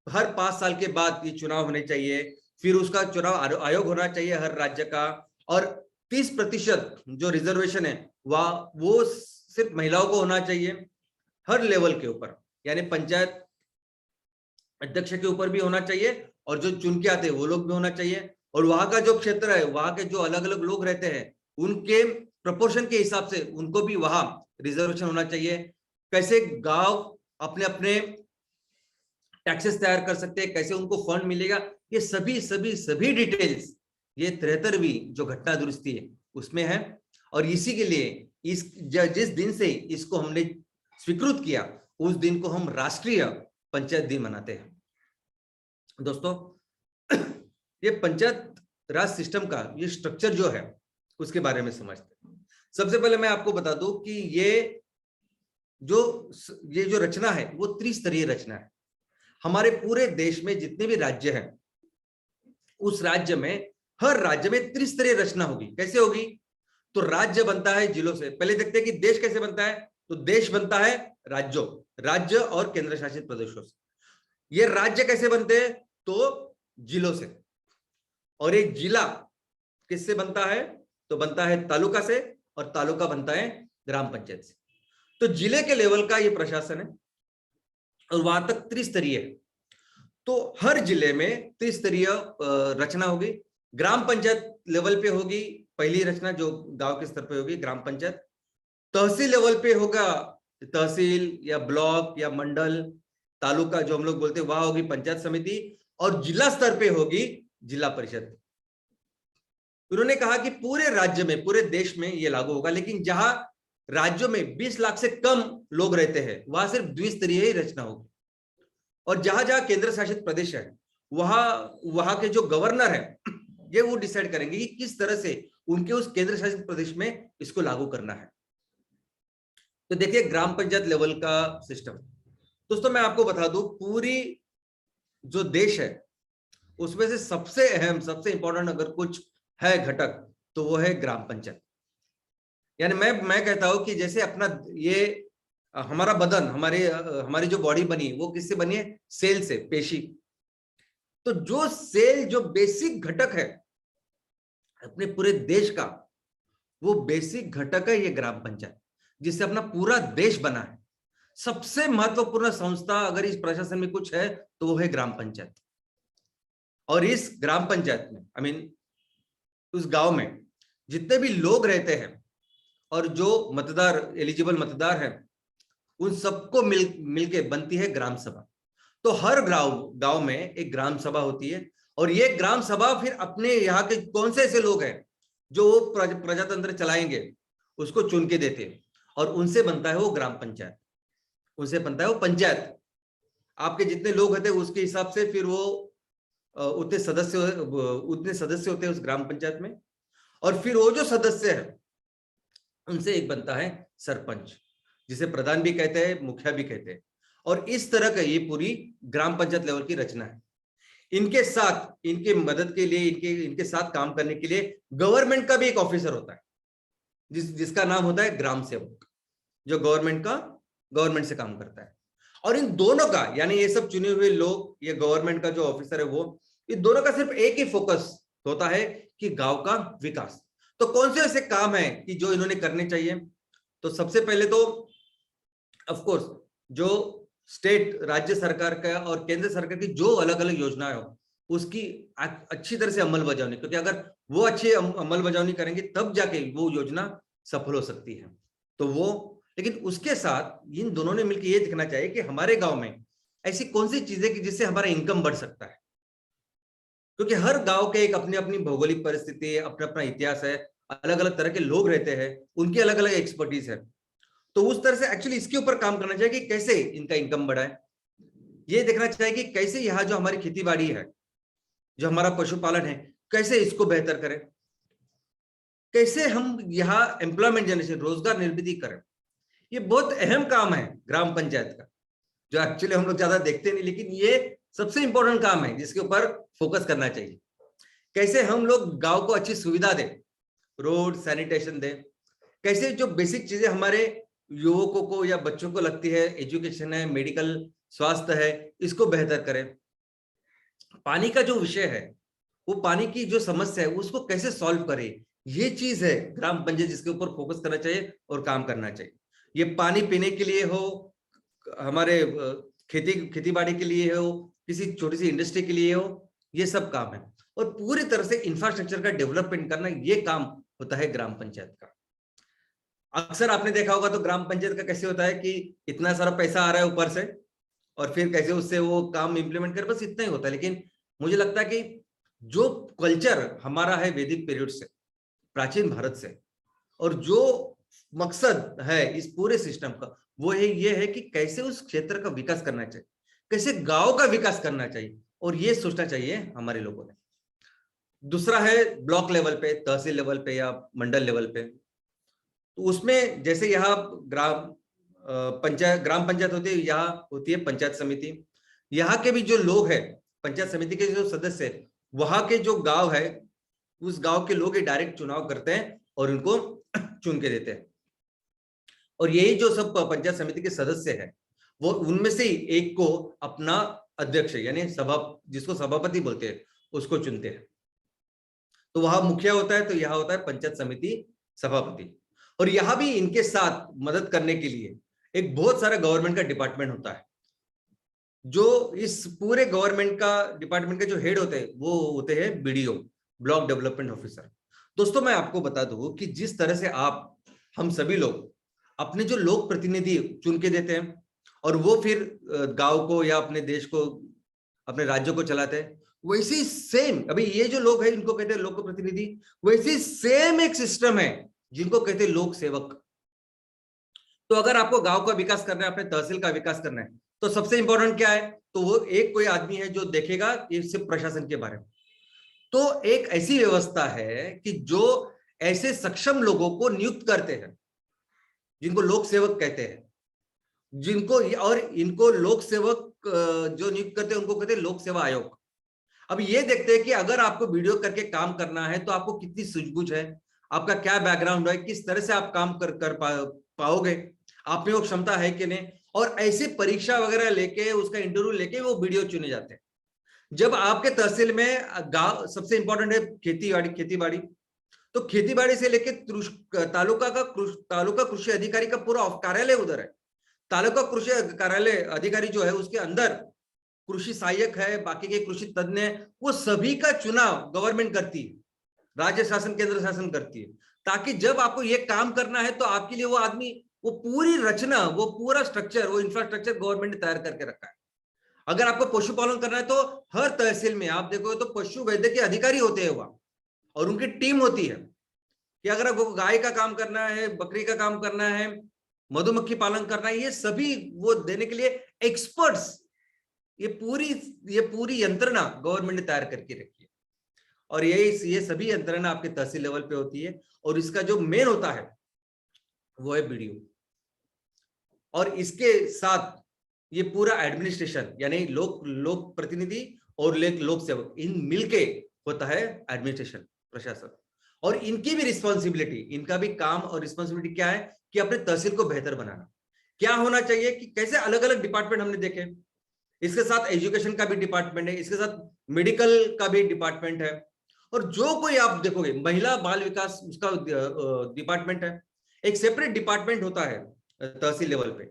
हर 5 साल के बाद ये चुनाव होने चाहिए, फिर उसका चुनाव आयोग होना चाहिए हर राज्य का, और 30% जो रिजर्वेशन है वो सिर्फ महिलाओं को होना चाहिए हर लेवल के ऊपर, यानी पंचायत अध्यक्ष के ऊपर भी होना चाहिए और जो चुन के आते हैं वो लोग भी होना चाहिए। और वहां का जो क्षेत्र है, वहां के जो अलग अलग लोग रहते हैं उनके प्रोपोर्शन के हिसाब से उनको भी वहां रिजर्वेशन होना चाहिए। कैसे गांव अपने अपने टैक्सेस तैयार कर सकते हैं, कैसे उनको फंड मिलेगा, ये सभी डिटेल्स ये 73वीं जो घटना दुरुस्ती है उसमें है। और इसी के लिए जिस दिन से इसको हमने स्वीकृत किया उस दिन को हम राष्ट्रीय पंचायत दिन मनाते हैं। दोस्तों, ये पंचायत राज सिस्टम का ये स्ट्रक्चर जो है उसके बारे में समझते हैं। सबसे पहले मैं आपको बता दूं कि ये जो रचना है वो त्रिस्तरीय रचना है। हमारे पूरे देश में जितने भी राज्य हैं उस राज्य में, हर राज्य में त्रिस्तरीय रचना होगी। कैसे होगी? तो राज्य बनता है जिलों से। पहले देखते हैं कि देश कैसे बनता है। तो देश बनता है राज्य और केंद्र शासित प्रदेशों से। ये राज्य कैसे बनते हैं? तो जिलों से। और एक जिला किससे बनता है? तो बनता है तालुका से, और तालुका बनता है ग्राम पंचायत से। तो जिले के लेवल का ये प्रशासन है और वहां तक त्रिस्तरीय है। तो हर जिले में त्रिस्तरीय रचना होगी। ग्राम पंचायत लेवल पे होगी पहली रचना, जो गांव के स्तर पे होगी ग्राम पंचायत। तहसील लेवल पे होगा तहसील या ब्लॉक या मंडल, तालुका जो हम लोग बोलते हैं, वहां होगी पंचायत समिति, और जिला स्तर पे होगी जिला परिषद। उन्होंने कहा कि पूरे राज्य में, पूरे देश में ये लागू होगा, लेकिन जहां राज्यों में 20 लाख से कम लोग रहते हैं वहां सिर्फ द्विस्तरीय ही रचना होगी। और जहां जहां केंद्र शासित प्रदेश है वहां के जो गवर्नर है ये वो डिसाइड करेंगे कि किस तरह से उनके उस केंद्र शासित प्रदेश में इसको लागू करना है। तो देखिए ग्राम पंचायत लेवल का सिस्टम। दोस्तों मैं आपको बता दूं, पूरी जो देश है उसमें से सबसे अहम, सबसे इंपॉर्टेंट अगर कुछ है घटक तो वो है ग्राम पंचायत। यानी मैं कहता हूं कि जैसे अपना ये हमारा बदन, हमारी जो बॉडी बनी वो किससे बनी है? सेल से, पेशी। तो जो सेल, जो बेसिक घटक है अपने पूरे देश का, वो बेसिक घटक है ये ग्राम पंचायत, जिससे अपना पूरा देश बना है। सबसे महत्वपूर्ण संस्था अगर इस प्रशासन में कुछ है तो वो है ग्राम पंचायत। और इस ग्राम पंचायत में उस गांव में जितने भी लोग रहते हैं और जो मतदार, एलिजिबल मतदार हैं, उन सबको मिलके बनती है ग्राम सभा। तो हर गांव में एक ग्राम सभा होती है, और ये ग्राम सभा फिर अपने यहाँ के कौन से ऐसे लोग हैं जो वो प्रजातंत्र चलाएंगे उसको चुन के देते हैं, और उनसे बनता है वो ग्राम पंचायत, उनसे बनता है वो पंचायत। आपके जितने लोग होते हैं उसके हिसाब से फिर वो उतने सदस्य होते हैं उस ग्राम पंचायत में। और फिर वो जो सदस्य है उनसे एक बनता है सरपंच, जिसे प्रधान भी कहते हैं, मुखिया भी कहते हैं। और इस तरह का ये पूरी ग्राम पंचायत लेवल की रचना है। इनके साथ, इनके मदद के लिए, इनके साथ काम करने के लिए गवर्नमेंट का भी एक ऑफिसर होता है, जिसका नाम होता है ग्राम सेवक, जो गवर्नमेंट से काम करता है। और इन दोनों का, यानी ये सब चुने हुए लोग, ये गवर्नमेंट का जो ऑफिसर है वो, इन दोनों का सिर्फ एक ही फोकस होता है कि गांव का विकास। तो कौन से ऐसे काम है कि जो इन्होंने करने चाहिए? तो सबसे पहले तो ऑफ कोर्स जो स्टेट, राज्य सरकार का और केंद्र सरकार की जो अलग अलग योजनाएं हो उसकी अच्छी तरह से अमलबजावनी, क्योंकि अगर वो अच्छी अमलबजावनी करेंगे तब जाके वो योजना सफल हो सकती है। तो वो, लेकिन उसके साथ इन दोनों ने मिलकर ये दिखना चाहिए कि हमारे गांव में ऐसी कौन सी चीजें कि जिससे हमारा इनकम बढ़ सकता है, क्योंकि हर गांव के एक अपनी अपनी भौगोलिक परिस्थिति, अपना अपना इतिहास है, अलग अलग तरह के लोग रहते हैं, उनकी अलग अलग एक्सपर्टीज है। तो उस तरह से एक्चुअली इसके ऊपर काम करना चाहिए कि कैसे इनका इनकम बढ़ाए। ये देखना चाहिए कि कैसे यहाँ जो हमारी खेती बाड़ी है, जो हमारा पशुपालन है, कैसे इसको बेहतर करें, कैसे हम यहाँ एम्प्लॉयमेंट जनरेशन, रोजगार निर्मित करें। ये बहुत अहम काम है ग्राम पंचायत का, जो एक्चुअली हम लोग ज्यादा देखते नहीं, लेकिन ये सबसे इंपॉर्टेंट काम है जिसके ऊपर फोकस करना चाहिए। कैसे हम लोग गांव को अच्छी सुविधा दें, रोड, सैनिटेशन दें, कैसे जो बेसिक चीजें हमारे युवकों को या बच्चों को लगती है, एजुकेशन है, मेडिकल, स्वास्थ्य है, इसको बेहतर करें। पानी का जो विषय है, वो पानी की जो समस्या है उसको कैसे सॉल्व करें, ये चीज है ग्राम पंचायत जिसके ऊपर फोकस करना चाहिए और काम करना चाहिए। ये पानी पीने के लिए हो, हमारे खेती बाड़ी के लिए हो, किसी छोटी सी इंडस्ट्री के लिए हो, ये सब काम है। और पूरी तरह से इंफ्रास्ट्रक्चर का डेवलपमेंट करना, ये काम होता है ग्राम पंचायत का। अक्सर आपने देखा होगा तो ग्राम पंचायत का कैसे होता है कि इतना सारा पैसा आ रहा है ऊपर से और फिर कैसे उससे वो काम इंप्लीमेंट कर, बस इतना ही होता है। लेकिन मुझे लगता है कि जो कल्चर हमारा है वैदिक पीरियड से, प्राचीन भारत से, और जो मकसद है इस पूरे सिस्टम का, वो ये है कि कैसे उस क्षेत्र का विकास करना चाहिए, कैसे गांव का विकास करना चाहिए, और ये सोचना चाहिए हमारे लोगों ने। दूसरा है ब्लॉक लेवल पे, तहसील लेवल पे या मंडल लेवल पे। तो उसमें जैसे यहाँ ग्राम पंचायत होती है, यहाँ होती है पंचायत समिति। यहाँ के भी जो लोग हैं, पंचायत समिति के जो सदस्य है, वहां के जो गांव है, उस गांव के लोग डायरेक्ट चुनाव करते हैं और उनको चुन के देते हैं। और यही जो सब पंचायत समिति के सदस्य हैं, वो उनमें से ही एक को अपना अध्यक्ष, यानी जिसको सभापति बोलते हैं, उसको चुनते हैं। तो वहां मुखिया होता है, तो यहाँ होता है पंचायत समिति सभापति। और यहाँ भी इनके साथ मदद करने के लिए एक बहुत सारा गवर्नमेंट का डिपार्टमेंट होता है। जो इस पूरे गवर्नमेंट का डिपार्टमेंट के जो हेड होते हैं वो होते हैं बीडीओ, ब्लॉक डेवलपमेंट ऑफिसर। दोस्तों मैं आपको बता दूं कि जिस तरह से हम सभी लोग अपने जो लोक प्रतिनिधि चुन के देते हैं और वो फिर गांव को या अपने देश को, अपने राज्य को चलाते हैं, वैसे ही सेम अभी ये जो लोग हैं इनको कहते हैं लोक प्रतिनिधि, वैसे सेम एक सिस्टम है जिनको कहते हैं लोक सेवक। तो अगर आपको गांव का विकास करना है, अपने तहसील का विकास करना है, तो सबसे इंपॉर्टेंट क्या है? तो वो एक कोई आदमी है जो देखेगा सिर्फ प्रशासन के बारे में। तो एक ऐसी व्यवस्था है कि जो ऐसे सक्षम लोगों को नियुक्त करते हैं जिनको लोक सेवक कहते हैं, और इनको लोक सेवक जो नियुक्त करते हैं उनको कहते हैं लोक सेवा आयोग। अब ये देखते हैं कि अगर आपको वीडियो करके काम करना है तो आपको कितनी सूझबूझ है, आपका क्या बैकग्राउंड है, किस तरह से आप काम कर पाओगे, आप में वो क्षमता है कि नहीं। और ऐसे परीक्षा वगैरह लेके उसका इंटरव्यू लेके वो वीडियो चुने जाते हैं। जब आपके तहसील में गांव सबसे इंपॉर्टेंट है खेती बाड़ी, तो खेती बाड़ी से लेके तालुका कृषि अधिकारी का पूरा कार्यालय उधर है। तालुका कृषि कार्यालय अधिकारी जो है उसके अंदर कृषि सहायक है, बाकी के कृषि तज्ञ, वो सभी का चुनाव गवर्नमेंट करती है, राज्य शासन केंद्र शासन करती है, ताकि जब आपको ये काम करना है तो आपके लिए वो आदमी, वो पूरी रचना, वो पूरा स्ट्रक्चर, वो इंफ्रास्ट्रक्चर गवर्नमेंट ने तैयार करके रखा है। अगर आपको पशुपालन करना है तो हर तहसील में आप देखोगे तो पशु वैद्य के अधिकारी होते हैं वहां, और उनकी टीम होती है कि अगर आपको गाय का काम करना है, बकरी का काम करना है, मधुमक्खी पालन करना है, ये सभी वो देने के लिए एक्सपर्ट्स, ये पूरी यंत्रणा गवर्नमेंट ने तैयार करके रखी है। और ये सभी यंत्रणा आपके तहसील लेवल पे होती है, और इसका जो मेन होता है वो है बीडीओ। और इसके साथ ये पूरा एडमिनिस्ट्रेशन, यानी लोक प्रतिनिधि और लोक सेवक, इन मिलके होता है एडमिनिस्ट्रेशन, प्रशासन। और इनकी भी रिस्पॉन्सिबिलिटी, इनका भी काम और रिस्पॉन्सिबिलिटी क्या है कि अपने तहसील को बेहतर बनाना। क्या होना चाहिए कि कैसे अलग अलग डिपार्टमेंट हमने देखे, इसके साथ एजुकेशन का भी डिपार्टमेंट है, इसके साथ मेडिकल का भी डिपार्टमेंट है, और जो कोई आप देखोगे महिला बाल विकास उसका डिपार्टमेंट है। एक सेपरेट डिपार्टमेंट होता है तहसील लेवल पे,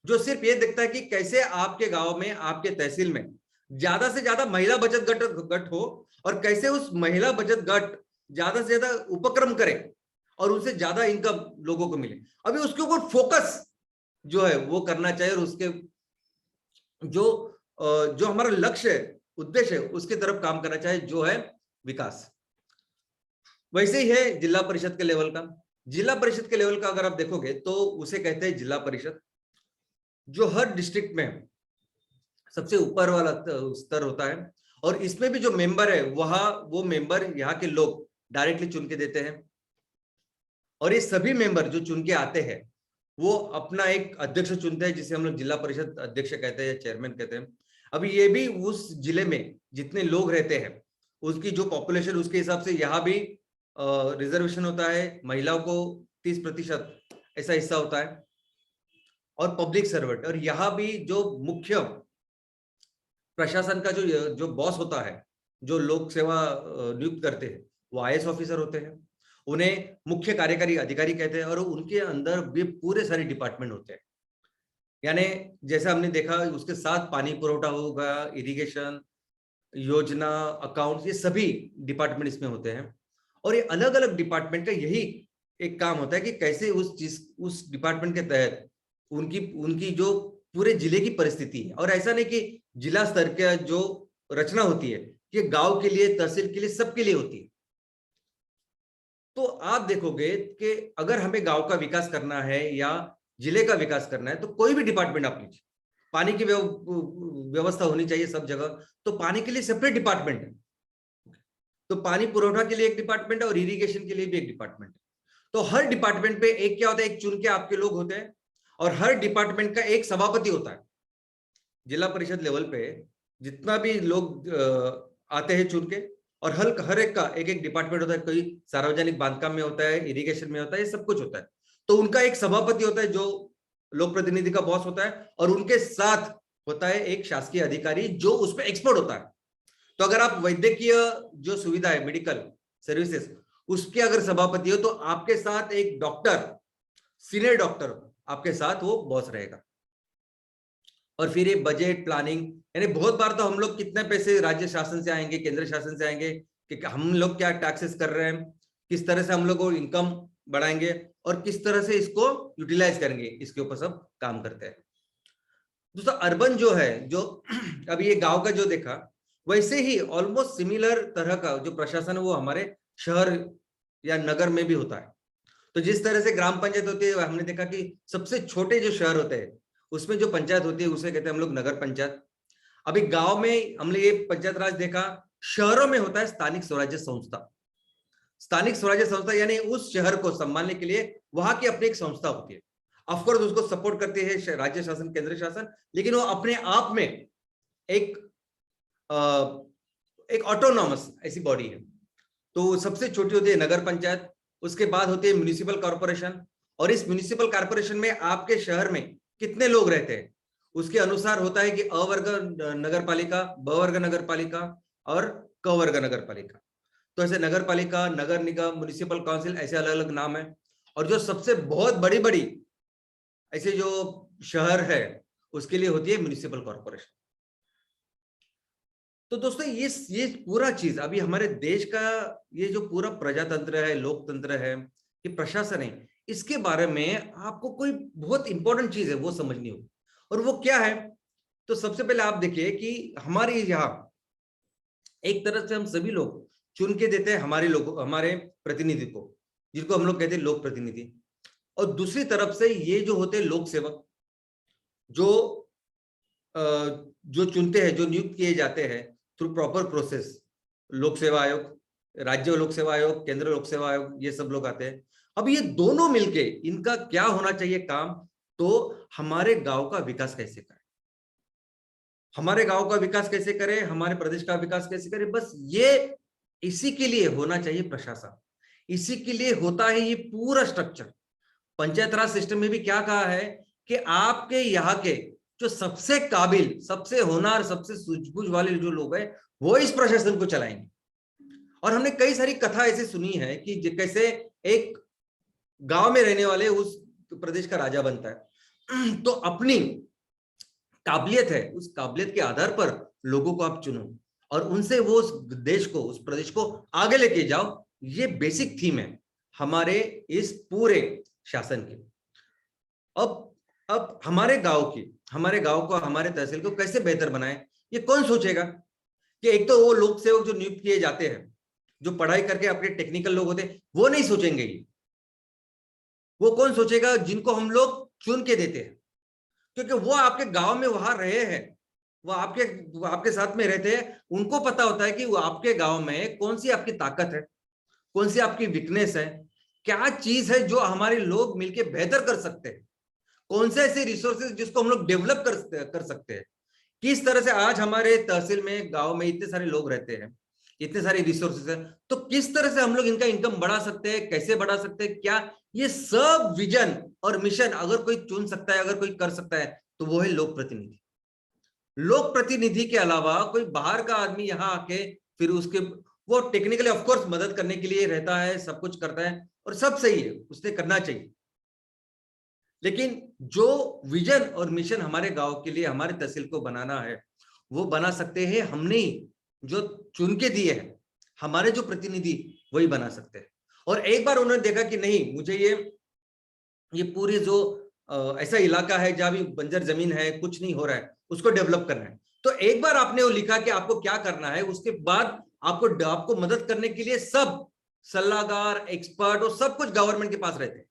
जो सिर्फ ये देखता है कि कैसे आपके गांव में, आपके तहसील में ज्यादा से ज्यादा महिला बचत गट हो, और कैसे उस महिला बचत गट ज्यादा से ज्यादा उपक्रम करे और उनसे ज्यादा इनकम लोगों को मिले। अभी उसके ऊपर फोकस जो है वो करना चाहिए, और उसके जो हमारा लक्ष्य है, उद्देश्य है, उसके तरफ काम करना चाहिए, जो है विकास। वैसे ही है जिला परिषद के लेवल का। जिला परिषद के लेवल का अगर आप देखोगे तो उसे कहते हैं जिला परिषद, जो हर डिस्ट्रिक्ट में सबसे ऊपर वाला स्तर होता है। और इसमें भी जो मेंबर है वो मेंबर यहाँ के लोग डायरेक्टली चुन के देते हैं, और ये सभी मेंबर जो चुन के आते हैं वो अपना एक अध्यक्ष चुनते हैं, जिसे हम लोग जिला परिषद अध्यक्ष कहते हैं, चेयरमैन कहते हैं। अभी ये भी उस जिले में जितने लोग रहते हैं उसकी जो पॉपुलेशन, उसके हिसाब से यहाँ भी रिजर्वेशन होता है, महिलाओं को 30% ऐसा हिस्सा होता है, और पब्लिक सर्वेंट। और यहाँ भी जो मुख्य प्रशासन का जो बॉस होता है, जो लोक सेवा नियुक्त करते हैं, वो आईएएस ऑफिसर होते हैं, उन्हें मुख्य कार्यकारी अधिकारी कहते हैं, और उनके अंदर भी पूरे सारे डिपार्टमेंट होते हैं। यानी जैसे हमने देखा, उसके साथ पानी पुरवठा होगा, इरिगेशन, योजना, अकाउंट्स, ये सभी डिपार्टमेंट इसमें होते हैं। और ये अलग अलग डिपार्टमेंट का यही एक काम होता है कि कैसे उस डिपार्टमेंट के तहत उनकी जो पूरे जिले की परिस्थिति है। और ऐसा नहीं कि जिला स्तर का जो रचना होती है ये गांव के लिए, तहसील के लिए, सबके लिए होती है। तो आप देखोगे कि अगर हमें गांव का विकास करना है या जिले का विकास करना है तो कोई भी डिपार्टमेंट आप लीजिए, पानी की व्यवस्था होनी चाहिए सब जगह, तो पानी के लिए सेपरेट डिपार्टमेंट है, तो पानी पुरवठा के लिए एक डिपार्टमेंट है और इरिगेशन के लिए भी एक डिपार्टमेंट है। तो हर डिपार्टमेंट पे एक क्या होता है, एक चुन के आपके लोग होते हैं, और हर डिपार्टमेंट का एक सभापति होता है। जिला परिषद लेवल पे जितना भी लोग आते हैं चुन के, और हर एक का एक डिपार्टमेंट होता है, कोई सार्वजनिक बांधकाम में होता है, इरिगेशन में होता है, ये सब कुछ होता है। तो उनका एक सभापति होता है जो लोक प्रतिनिधि का बॉस होता है, और उनके साथ होता है एक शासकीय अधिकारी जो उस पर एक्सपर्ट होता है। तो अगर आप वैद्यकीय जो सुविधा है, मेडिकल सर्विसेज, उसके अगर सभापति हो तो आपके साथ एक डॉक्टर, सीनियर डॉक्टर आपके साथ वो बॉस रहेगा। और फिर ये बजट प्लानिंग, यानी बहुत बार तो हम लोग कितने पैसे राज्य शासन से आएंगे, केंद्र शासन से आएंगे, कि हम लोग क्या टैक्सेस कर रहे हैं, किस तरह से हम लोग को इनकम बढ़ाएंगे और किस तरह से इसको यूटिलाइज करेंगे, इसके ऊपर सब काम करते हैं। दोस्तों अर्बन जो है, जो अभी ये गांव का जो देखा, वैसे ही ऑलमोस्ट सिमिलर तरह का जो प्रशासन है वो हमारे शहर या नगर में भी होता है। तो जिस तरह से ग्राम पंचायत होती है, हमने देखा कि सबसे छोटे जो शहर होते हैं उसमें जो पंचायत होती है उसे कहते हैं हम लोग नगर पंचायत। अभी गांव में हमने ये पंचायत राज देखा, शहरों में होता है स्थानिक स्वराज्य संस्था। स्थानिक स्वराज्य संस्था यानी उस शहर को संभालने के लिए वहां की अपनी एक संस्था होती है। ऑफकोर्स उसको सपोर्ट करती है राज्य शासन, केंद्र शासन, लेकिन वो अपने आप में एक ऑटोनॉमस ऐसी बॉडी है। तो सबसे छोटी होती है नगर पंचायत, उसके बाद होती है म्युनिसिपल कॉर्पोरेशन, और इस म्युनिसिपल कॉर्पोरेशन में आपके शहर में कितने लोग रहते हैं उसके अनुसार होता है कि अ वर्ग नगर पालिका, ब वर्ग नगर पालिका और क वर्ग नगर पालिका। तो ऐसे नगर पालिका, नगर निगम, म्युनिसिपल काउंसिल, ऐसे अलग अलग नाम है। और जो सबसे बहुत बड़ी बड़ी ऐसे जो शहर है उसके लिए होती है म्युनिसिपल कॉर्पोरेशन। तो दोस्तों ये पूरा चीज अभी हमारे देश का ये जो पूरा प्रजातंत्र है, लोकतंत्र है, ये प्रशासन है, इसके बारे में आपको कोई बहुत इंपॉर्टेंट चीज है वो समझनी होगी। और वो क्या है? तो सबसे पहले आप देखिए कि हमारे यहाँ एक तरह से हम सभी लोग चुन के देते हैं हमारे प्रतिनिधि को, जिनको हम लोग कहते हैं लोक प्रतिनिधि। और दूसरी तरफ से ये जो होते हैं लोक सेवक, जो चुनते हैं, जो नियुक्त किए जाते हैं थ्रू प्रॉपर प्रोसेस, लोक सेवा आयोग, राज्य लोक सेवा आयोग, केंद्र लोक सेवा आयोग, ये सब लोग आते हैं। अब ये दोनों मिलके इनका क्या होना चाहिए काम? तो हमारे गांव का विकास कैसे करें, हमारे गांव का विकास कैसे करें, हमारे प्रदेश का विकास कैसे करें, बस ये इसी के लिए होना चाहिए प्रशासन, इसी के लिए होता है ये पूरा स्ट्रक्चर। पंचायत राज सिस्टम में भी क्या कहा है कि आपके यहाँ के जो सबसे काबिल, सबसे होनहार, सबसे सूझबूझ वाले जो लोग हैं वो इस प्रशासन को चलाएंगे। और हमने कई सारी कथा ऐसी सुनी है कि कैसे एक गांव में रहने वाले उस प्रदेश का राजा बनता है। तो अपनी काबिलियत है, उस काबिलियत के आधार पर लोगों को आप चुनो और उनसे वो उस देश को, उस प्रदेश को आगे लेके जाओ। ये बेसिक थीम है हमारे इस पूरे शासन की। अब हमारे गांव को, हमारे तहसील को कैसे बेहतर बनाए, ये कौन सोचेगा? कि एक तो वो लोक सेवक जो नियुक्त किए जाते हैं, जो पढ़ाई करके अपने टेक्निकल लोग होते हैं, वो नहीं सोचेंगे। ये वो कौन सोचेगा? जिनको हम लोग चुन के देते हैं, क्योंकि वो आपके गांव में वहां रहे हैं, वो आपके साथ में रहते हैं। उनको पता होता है कि वो आपके गांव में कौन सी आपकी ताकत है, कौन सी आपकी वीकनेस है, क्या चीज है जो हमारे लोग मिलके बेहतर कर सकते हैं, कौन से ऐसे रिसोर्सेज जिसको हम लोग डेवलप कर सकते हैं। किस तरह से आज हमारे तहसील में, गांव में इतने सारे लोग रहते हैं, इतने सारे रिसोर्सेज हैं, तो किस तरह से हम लोग इनका इनकम बढ़ा सकते हैं, कैसे बढ़ा सकते हैं, क्या ये सब विजन और मिशन अगर कोई चुन सकता है, अगर कोई कर सकता है, तो वो है लोक प्रतिनिधि। लोक प्रतिनिधि के अलावा कोई बाहर का आदमी यहाँ आके फिर उसके वो टेक्निकली ऑफ कोर्स मदद करने के लिए रहता है, सब कुछ करता है और सब सही है, उसने करना चाहिए। लेकिन जो विजन और मिशन हमारे गांव के लिए, हमारे तहसील को बनाना है, वो बना सकते हैं हमने ही, जो चुन के दिए हैं हमारे जो प्रतिनिधि, वही बना सकते हैं। और एक बार उन्होंने देखा कि नहीं, मुझे ये पूरी जो ऐसा इलाका है जहां भी बंजर जमीन है, कुछ नहीं हो रहा है, उसको डेवलप करना है। तो एक बार आपने वो लिखा कि आपको क्या करना है, उसके बाद आपको मदद करने के लिए सब सलाहकार, एक्सपर्ट और सब कुछ गवर्नमेंट के पास रहते हैं।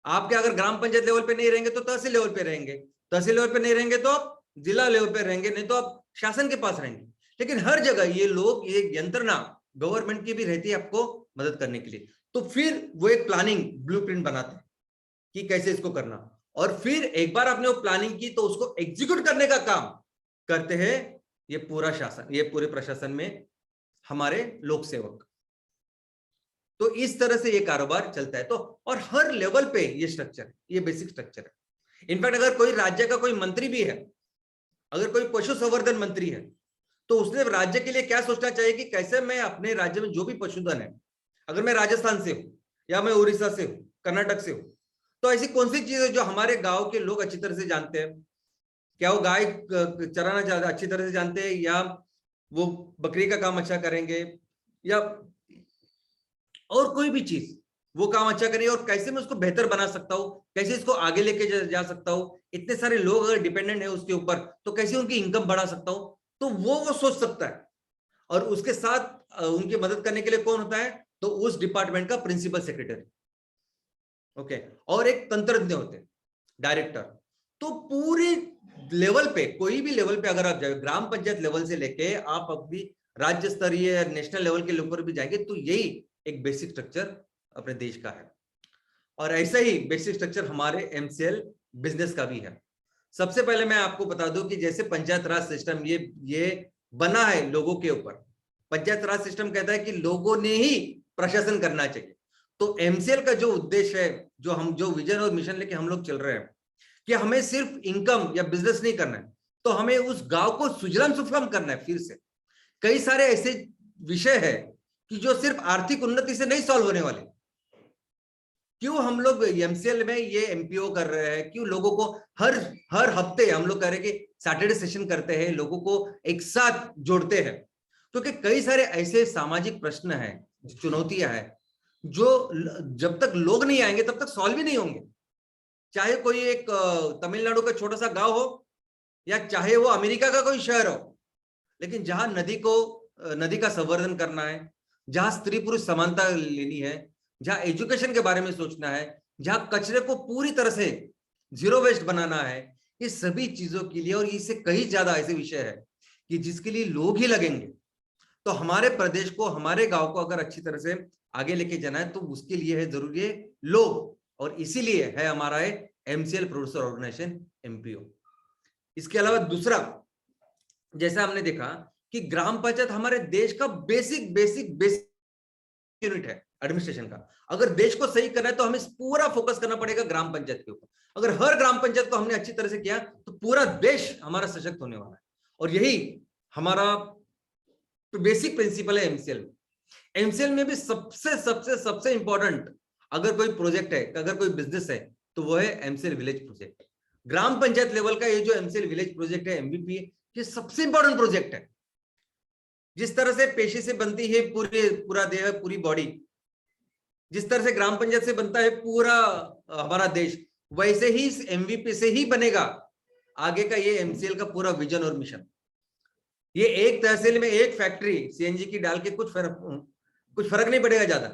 आपके अगर ग्राम पंचायत लेवल पे नहीं रहेंगे तो तहसील लेवल पे रहेंगे, तहसील लेवल पे नहीं रहेंगे तो आप जिला लेवल पे रहेंगे, नहीं तो आप शासन के पास रहेंगे। लेकिन हर जगह ये लोग, ये यंत्रणा गवर्नमेंट की भी रहती है आपको मदद करने के लिए। तो फिर वो एक प्लानिंग ब्लूप्रिंट बनाते हैं कि कैसे इसको करना, और फिर एक बार आपने वो प्लानिंग की तो उसको एग्जीक्यूट करने का काम करते हैं ये पूरा शासन, ये पूरे प्रशासन में हमारे लोक सेवक। तो इस तरह से ये कारोबार चलता है। तो और हर लेवल पे ये स्ट्रक्चर है, ये बेसिक स्ट्रक्चर है। इनफैक्ट अगर कोई राज्य का कोई मंत्री भी है, अगर कोई पशु संवर्धन मंत्री है, तो उसने राज्य के लिए क्या सोचना चाहिए कि कैसे मैं अपने राज्य में जो भी पशुधन है, अगर मैं राजस्थान से हूँ या मैं उड़ीसा से हूँ, कर्नाटक से हूँ, तो ऐसी कौन सी चीज है जो हमारे गांव के लोग अच्छी तरह से जानते हैं? क्या वो गाय चराना अच्छी तरह से जानते हैं, या वो बकरी का काम अच्छा करेंगे, या और कोई भी चीज वो काम अच्छा करें, और कैसे मैं उसको बेहतर बना सकता हूँ, कैसे इसको आगे लेके जा सकता हूँ। इतने सारे लोग अगर डिपेंडेंट है उसके ऊपर, तो कैसे उनकी इनकम बढ़ा सकता हूँ, तो वो सोच सकता है। और उसके साथ उनकी मदद करने के लिए कौन होता है? तो उस डिपार्टमेंट का प्रिंसिपल सेक्रेटरी, ओके, और एक तंत्रज्ञ होते हैं, डायरेक्टर। तो पूरे लेवल पे, कोई भी लेवल पे अगर आप जाए, ग्राम पंचायत लेवल से लेके आप अभी राज्य स्तरीय नेशनल लेवल के ऊपर भी जाएंगे, तो यही एक बेसिक स्ट्रक्चर अपने देश का है। और ऐसा ही बेसिक स्ट्रक्चर हमारे एमसीएल बिजनेस का भी है। सबसे पहले मैं आपको बता दूं कि जैसे पंचायत राज सिस्टम ये बना है लोगों के ऊपर। पंचायत राज सिस्टम कहता है कि लोगों ने ही प्रशासन करना चाहिए। तो एमसीएल का जो उद्देश्य है, जो विजन और मिशन लेके हम लोग चल रहे हैं, कि हमें सिर्फ इनकम या बिजनेस नहीं करना है, तो हमें उस गांव को सुजलाम सुफलाम करना है। फिर से कई सारे ऐसे विषय है कि जो सिर्फ आर्थिक उन्नति से नहीं सॉल्व होने वाले। क्यों हम लोग एमसीएल में ये एमपीओ कर रहे हैं? क्यों लोगों को हर हफ्ते हम लोग कह रहे हैं कि सैटरडे सेशन करते हैं, लोगों को एक साथ जोड़ते हैं? क्योंकि कई सारे ऐसे सामाजिक प्रश्न हैं, चुनौतियां हैं, जो जब तक लोग नहीं आएंगे तब तक सॉल्व ही नहीं होंगे। चाहे कोई एक तमिलनाडु का छोटा सा गांव हो, या चाहे वो अमेरिका का कोई शहर हो, लेकिन जहां नदी का संवर्धन करना है, जहां स्त्री पुरुष समानता लेनी है, जहां एजुकेशन के बारे में सोचना है, जहां कचरे को पूरी तरह से जीरो वेस्ट बनाना है, ये सभी चीजों के लिए, और इससे कहीं ज्यादा ऐसे विषय है कि जिसके लिए लोग ही लगेंगे। तो हमारे प्रदेश को, हमारे गांव को अगर अच्छी तरह से आगे लेके जाना है, तो उसके लिए है जरूरी है लोग, और इसीलिए है हमारा एमसीएल प्रोड्यूसर ऑर्गेनाइजेशन, एमपीओ। इसके अलावा दूसरा, जैसा हमने देखा कि ग्राम पंचायत हमारे देश का बेसिक यूनिट है एडमिनिस्ट्रेशन का। अगर देश को सही करना है तो हमें पूरा फोकस करना पड़ेगा ग्राम पंचायत के ऊपर। अगर हर ग्राम पंचायत को हमने अच्छी तरह से किया, तो पूरा देश हमारा सशक्त होने वाला है। और यही हमारा बेसिक प्रिंसिपल है एमसीएल में। एमसीएल में भी सबसे इंपॉर्टेंट अगर कोई प्रोजेक्ट है, अगर कोई बिजनेस है, तो वो है एमसीएल विलेज प्रोजेक्ट। ग्राम पंचायत लेवल का ये जो एमसीएल विलेज प्रोजेक्ट है, एमवीपी, ये सबसे इंपॉर्टेंट प्रोजेक्ट है। जिस तरह से पेशी से बनती है पूरा देह, पूरी बॉडी, जिस तरह से ग्राम पंचायत से बनता है पूरा हमारा देश, वैसे ही इस एमवीपी से ही बनेगा आगे का ये एमसीएल का पूरा विजन और मिशन। ये एक तहसील में एक फैक्ट्री सीएनजी की डाल के कुछ फर्क नहीं पड़ेगा ज्यादा।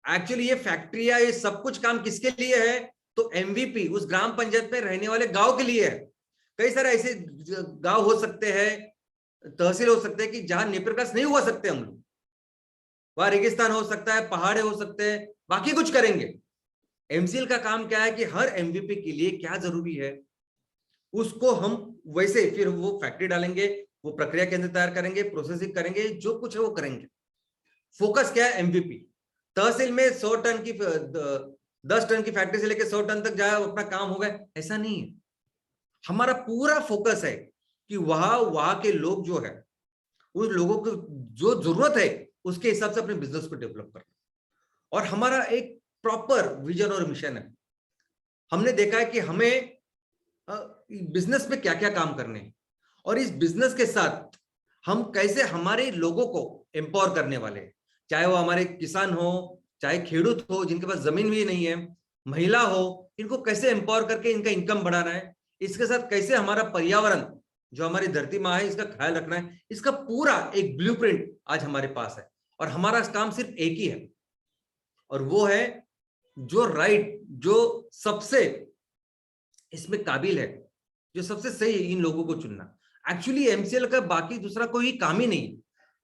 एक्चुअली ये फैक्ट्रियां, ये सब कुछ काम किसके लिए है? तो एमवीपी उस ग्राम पंचायत में रहने वाले गांव के लिए है। कई सारे ऐसे गांव हो सकते हैं, तहसील हो सकते हैं कि जहां नेत्रकाश नहीं हुआ सकते हम लोग, वहां रेगिस्तान हो सकता है, पहाड़े हो सकते हैं, बाकी कुछ करेंगे। एमसीएल का काम क्या है कि हर एमवीपी के लिए क्या जरूरी है उसको हम वैसे फिर वो फैक्ट्री डालेंगे, वो प्रक्रिया केंद्र तैयार करेंगे, प्रोसेसिंग करेंगे, जो कुछ है वो करेंगे। फोकस क्या है? एमवीपी। तहसील में 100 टन की 10 टन की फैक्ट्री से लेकर 100 टन तक जाए अपना काम होगा, ऐसा नहीं है। हमारा पूरा फोकस है कि वहां के लोग जो है, उन लोगों को जो जरूरत है उसके हिसाब से अपने बिजनेस को डेवलप करना। और हमारा एक प्रॉपर विजन और मिशन है। हमने देखा है कि हमें बिजनेस में क्या क्या काम करने हैं, और इस बिजनेस के साथ हम कैसे हमारे लोगों को एम्पावर करने वाले हैं, चाहे वो हमारे किसान हो, चाहे खेडूत हो जिनके पास जमीन भी नहीं है, महिला हो, इनको कैसे एम्पावर करके इनका इनकम बढ़ाना है। इसके साथ कैसे हमारा पर्यावरण, जो हमारी धरती माँ है, इसका ख्याल रखना है। इसका पूरा एक ब्लूप्रिंट आज हमारे पास है। और हमारा काम सिर्फ एक ही है, और वो है जो सबसे इसमें काबिल है, जो सबसे सही है, इन लोगों को चुनना। एक्चुअली एमसीएल का बाकी दूसरा कोई काम ही नहीं,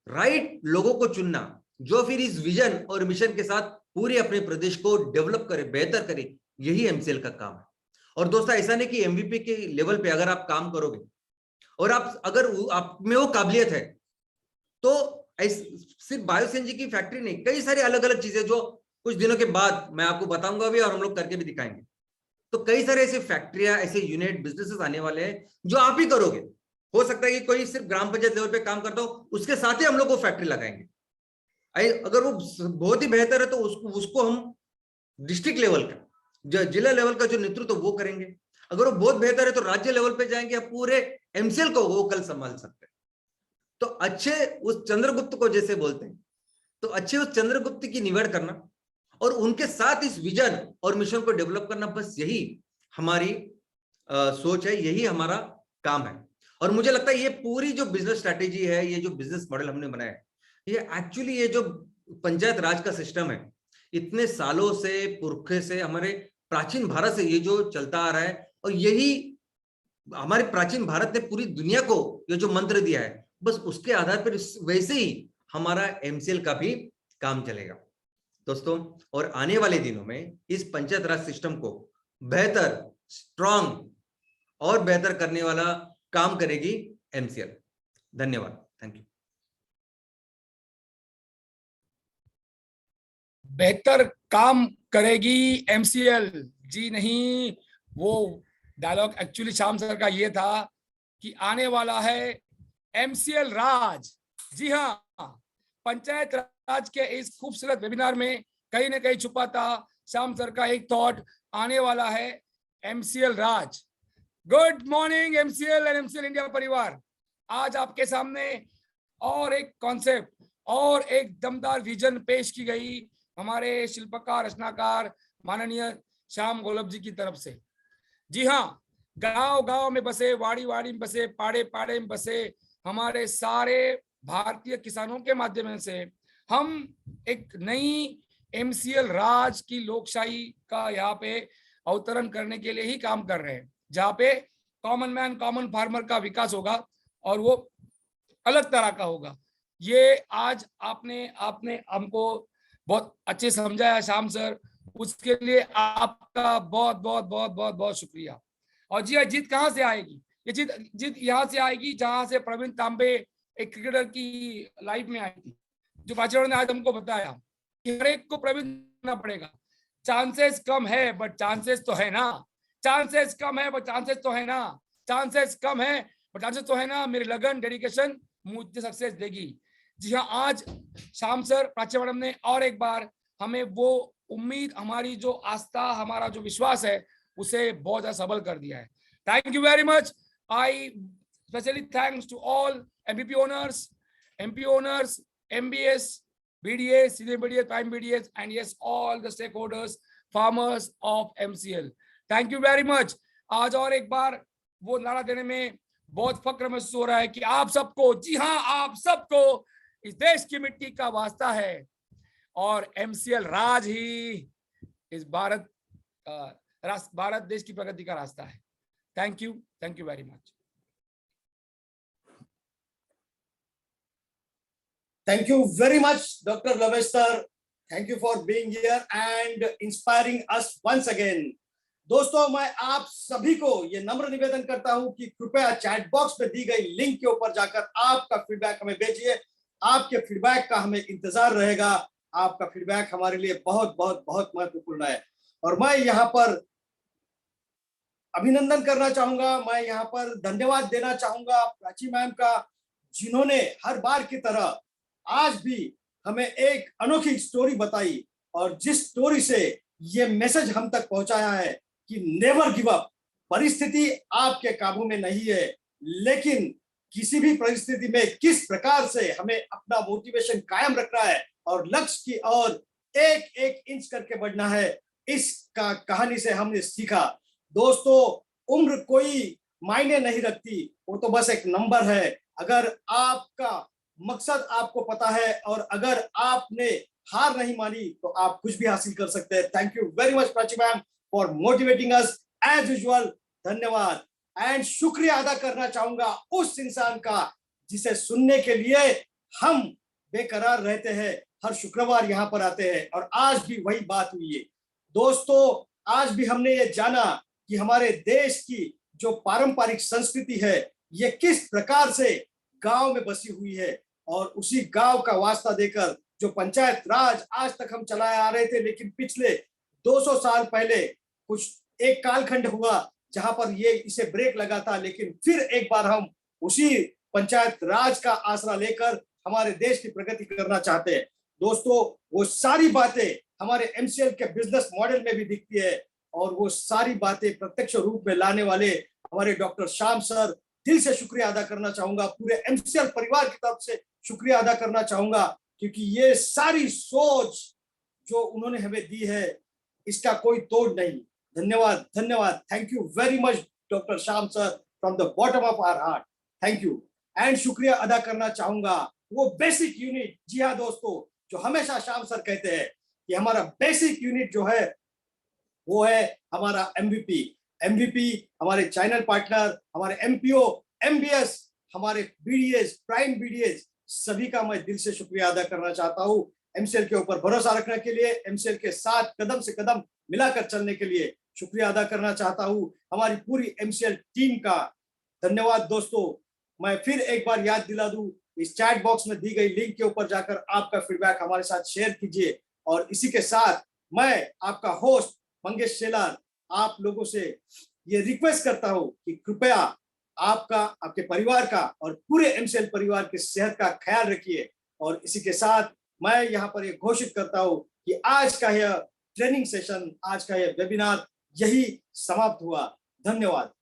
राइट लोगों को चुनना, जो फिर इस विजन और मिशन के साथ पूरे अपने प्रदेश को डेवलप करे, बेहतर करे। यही एमसीएल का काम है। और दोस्तों, ऐसा नहीं कि एमवीपी के लेवल पे अगर आप काम करोगे और अगर आप में वो काबिलियत है, तो सिर्फ बायोसीएनजी की फैक्ट्री नहीं, कई सारी अलग अलग चीजें जो कुछ दिनों के बाद मैं आपको बताऊंगा भी, और हम लोग करके भी दिखाएंगे। तो कई सारे ऐसे फैक्ट्रियां, ऐसे यूनिट, बिजनेसेस आने वाले हैं जो आप ही करोगे, हो सकता है कि कोई सिर्फ ग्राम पंचायत लेवल पे काम करता हो, उसके साथ ही हम लोग वो फैक्ट्री लगाएंगे। अगर वो बहुत ही बेहतर है तो उसको हम डिस्ट्रिक्ट लेवल का, जिला लेवल का जो नेतृत्व वो करेंगे। अगर वो बहुत बेहतर है तो राज्य लेवल पे जाएंगे, पूरे एमसीएल को वो कल संभाल सकते हैं। तो अच्छे उस चंद्रगुप्त को जैसे बोलते हैं, तो अच्छे उस चंद्रगुप्त की निवड़ करना और उनके साथ इस विजन और मिशन को डेवलप करना, बस यही हमारी सोच है, यही हमारा काम है। और मुझे लगता है ये पूरी जो बिजनेस स्ट्रैटेजी है, ये जो बिजनेस मॉडल हमने बनाया है, ये एक्चुअली ये जो पंचायत राज का सिस्टम है, इतने सालों से, पुरखे से, हमारे प्राचीन भारत से ये जो चलता आ रहा है, और यही हमारे प्राचीन भारत ने पूरी दुनिया को ये जो मंत्र दिया है, बस उसके आधार पर वैसे ही हमारा एमसीएल का भी काम चलेगा दोस्तों। और आने वाले दिनों में इस पंचायत राज सिस्टम को बेहतर, स्ट्रॉन्ग और बेहतर करने वाला काम करेगी एमसीएल। धन्यवाद, थैंक यू। बेहतर काम करेगी एमसीएल जी नहीं, वो डायलॉग एक्चुअली श्याम सर का ये था कि आने वाला है एमसीएल राज। जी हाँ, पंचायत राज के इस खूबसूरत वेबिनार में कहीं ना कहीं छुपा था श्याम सर का एक थॉट, आने वाला है MCL Raj. Good morning MCL and MCL India परिवार। आज आपके सामने और एक कॉन्सेप्ट और एक दमदार विजन पेश की गई हमारे शिल्पकार, रचनाकार माननीय श्याम गोलब जी की तरफ से। जी हाँ, गांव गांव में बसे, वाड़ी वाड़ी में बसे, पाड़े पाड़े में बसे हमारे सारे भारतीय किसानों के माध्यम से हम एक नई एमसीएल राज की लोकशाही का यहाँ पे अवतरण करने के लिए ही काम कर रहे हैं, जहाँ पे कॉमन मैन, कॉमन फार्मर का विकास होगा और वो अलग तरह का होगा। ये आज आपने हमको बहुत अच्छे समझाया श्याम सर, उसके लिए आपका बहुत बहुत बहुत बहुत बहुत शुक्रिया। और जी, जीत कहाँ से आएगी? ये जीत यहाँ से आएगी जहां से प्रवीण तांबे एक क्रिकेटर की लाइफ में आई थी, जो पाचड़ ने आज हमको बताया कि हर एक को प्रवीण करना पड़ेगा। चांसेस कम है बट चांसेस तो है ना, चांसेस कम है बट चांसेस तो है ना, चांसेस कम है बट चांसेस तो है ना। मेरी लगन, डेडिकेशन मुझे सक्सेस देगी। जी हाँ, आज श्याम सर, प्राची मैडम ने और एक बार हमें वो उम्मीद, हमारी जो आस्था, हमारा जो विश्वास है, उसे बहुत ज्यादा सबल कर दिया है। Thank you very much. I specially thanks to all MPP honours, MP honours, MBS, BDS, senior BDS, prime BDS, and yes, all the stakeholders, farmers of MCL. Thank you very much. आज और एक बार वो नारा देने में बहुत फक्र महसूस हो रहा है कि आप सबको, जी हाँ, आप सबको इस देश की मिट्टी का वास्ता है और MCL राज ही इस भारत देश की प्रगति का रास्ता है। Thank you very much. Thank you very much, Dr. Lavesh sir. Thank you for being here and inspiring us once again. दोस्तों, मैं आप सभी को ये नम्र निवेदन करता हूं कि कृपया चैट बॉक्स में दी गई लिंक के ऊपर जाकर आपका फीडबैक हमें भेजिए। आपके फीडबैक का हमें इंतजार रहेगा। आपका फीडबैक हमारे लिए बहुत बहुत बहुत महत्वपूर्ण है। और मैं यहाँ पर अभिनंदन करना चाहूंगा, मैं यहाँ पर धन्यवाद देना चाहूंगा प्राची मैम का, जिन्होंने हर बार की तरह आज भी हमें एक अनोखी स्टोरी बताई और जिस स्टोरी से ये मैसेज हम तक पहुंचाया है कि नेवर गिव अप। परिस्थिति आपके काबू में नहीं है, लेकिन किसी भी परिस्थिति में किस प्रकार से हमें अपना मोटिवेशन कायम रखना है और लक्ष्य की ओर एक एक इंच करके बढ़ना है, इसका कहानी से हमने सीखा। दोस्तों, उम्र कोई मायने नहीं रखती, वो तो बस एक नंबर है। अगर आपका मकसद आपको पता है और अगर आपने हार नहीं मानी तो आप कुछ भी हासिल कर सकते हैं। Thank you very much Prachi ma'am for motivating us as usual. धन्यवाद। एंड शुक्रिया अदा करना चाहूंगा उस इंसान का जिसे सुनने के लिए हम बेकरार रहते हैं, हर शुक्रवार यहाँ पर आते हैं और आज भी वही बात हुई है। दोस्तों, आज भी हमने ये जाना कि हमारे देश की जो पारंपरिक संस्कृति है, ये किस प्रकार से गांव में बसी हुई है और उसी गांव का वास्ता देकर जो पंचायत राज आज तक हम चलाए आ रहे थे, लेकिन पिछले 200 साल पहले कुछ एक कालखंड हुआ जहां पर ये इसे ब्रेक लगा था, लेकिन फिर एक बार हम उसी पंचायत राज का आसरा लेकर हमारे देश की प्रगति करना चाहते हैं। दोस्तों, वो सारी बातें हमारे एमसीएल के बिजनेस मॉडल में भी दिखती है और वो सारी बातें प्रत्यक्ष रूप में लाने वाले हमारे डॉक्टर श्याम सर, दिल से शुक्रिया अदा करना चाहूंगा। पूरे एमसीएल परिवार की तरफ से शुक्रिया अदा करना चाहूंगा, क्योंकि ये सारी सोच जो उन्होंने हमें दी है इसका कोई तोड़ नहीं। धन्यवाद, धन्यवाद। Thank you very much doctor Shyam sir, from the bottom of our heart, thank you. And शुक्रिया अदा करना चाहूंगा वो बेसिक यूनिट, जी हाँ दोस्तों, जो हमेशा श्याम सर कहते हैं कि हमारा बेसिक यूनिट जो है वो है हमारा एमवीपी। एमवीपी हमारे चैनल पार्टनर, हमारे एमपीओ, एमबीएस, हमारे बीडीएस, प्राइम बीडीएस, सभी का मैं दिल से शुक्रिया अदा करना चाहता हूँ। एमसीएल के ऊपर भरोसा रखने के लिए, एमसीएल के साथ कदम से कदम मिलाकर चलने के लिए शुक्रिया अदा करना चाहता हूँ हमारी पूरी एमसीएल टीम का। धन्यवाद दोस्तों। मैं फिर एक बार याद दिला दूं, इस चैट बॉक्स में दी गई लिंक के ऊपर जाकर आपका फीडबैक हमारे साथ शेयर कीजिए। और इसी के साथ मैं आपका होस्ट मंगेश शेलार आप लोगों से ये रिक्वेस्ट करता हूं कि कृपया आपका, आपके परिवार का और पूरे एमसीएल परिवार की सेहत का ख्याल रखिए। और इसी के साथ मैं यहाँ पर ये घोषित करता हूं कि आज का यह ट्रेनिंग सेशन, आज का यह वेबिनार यही समाप्त हुआ। धन्यवाद।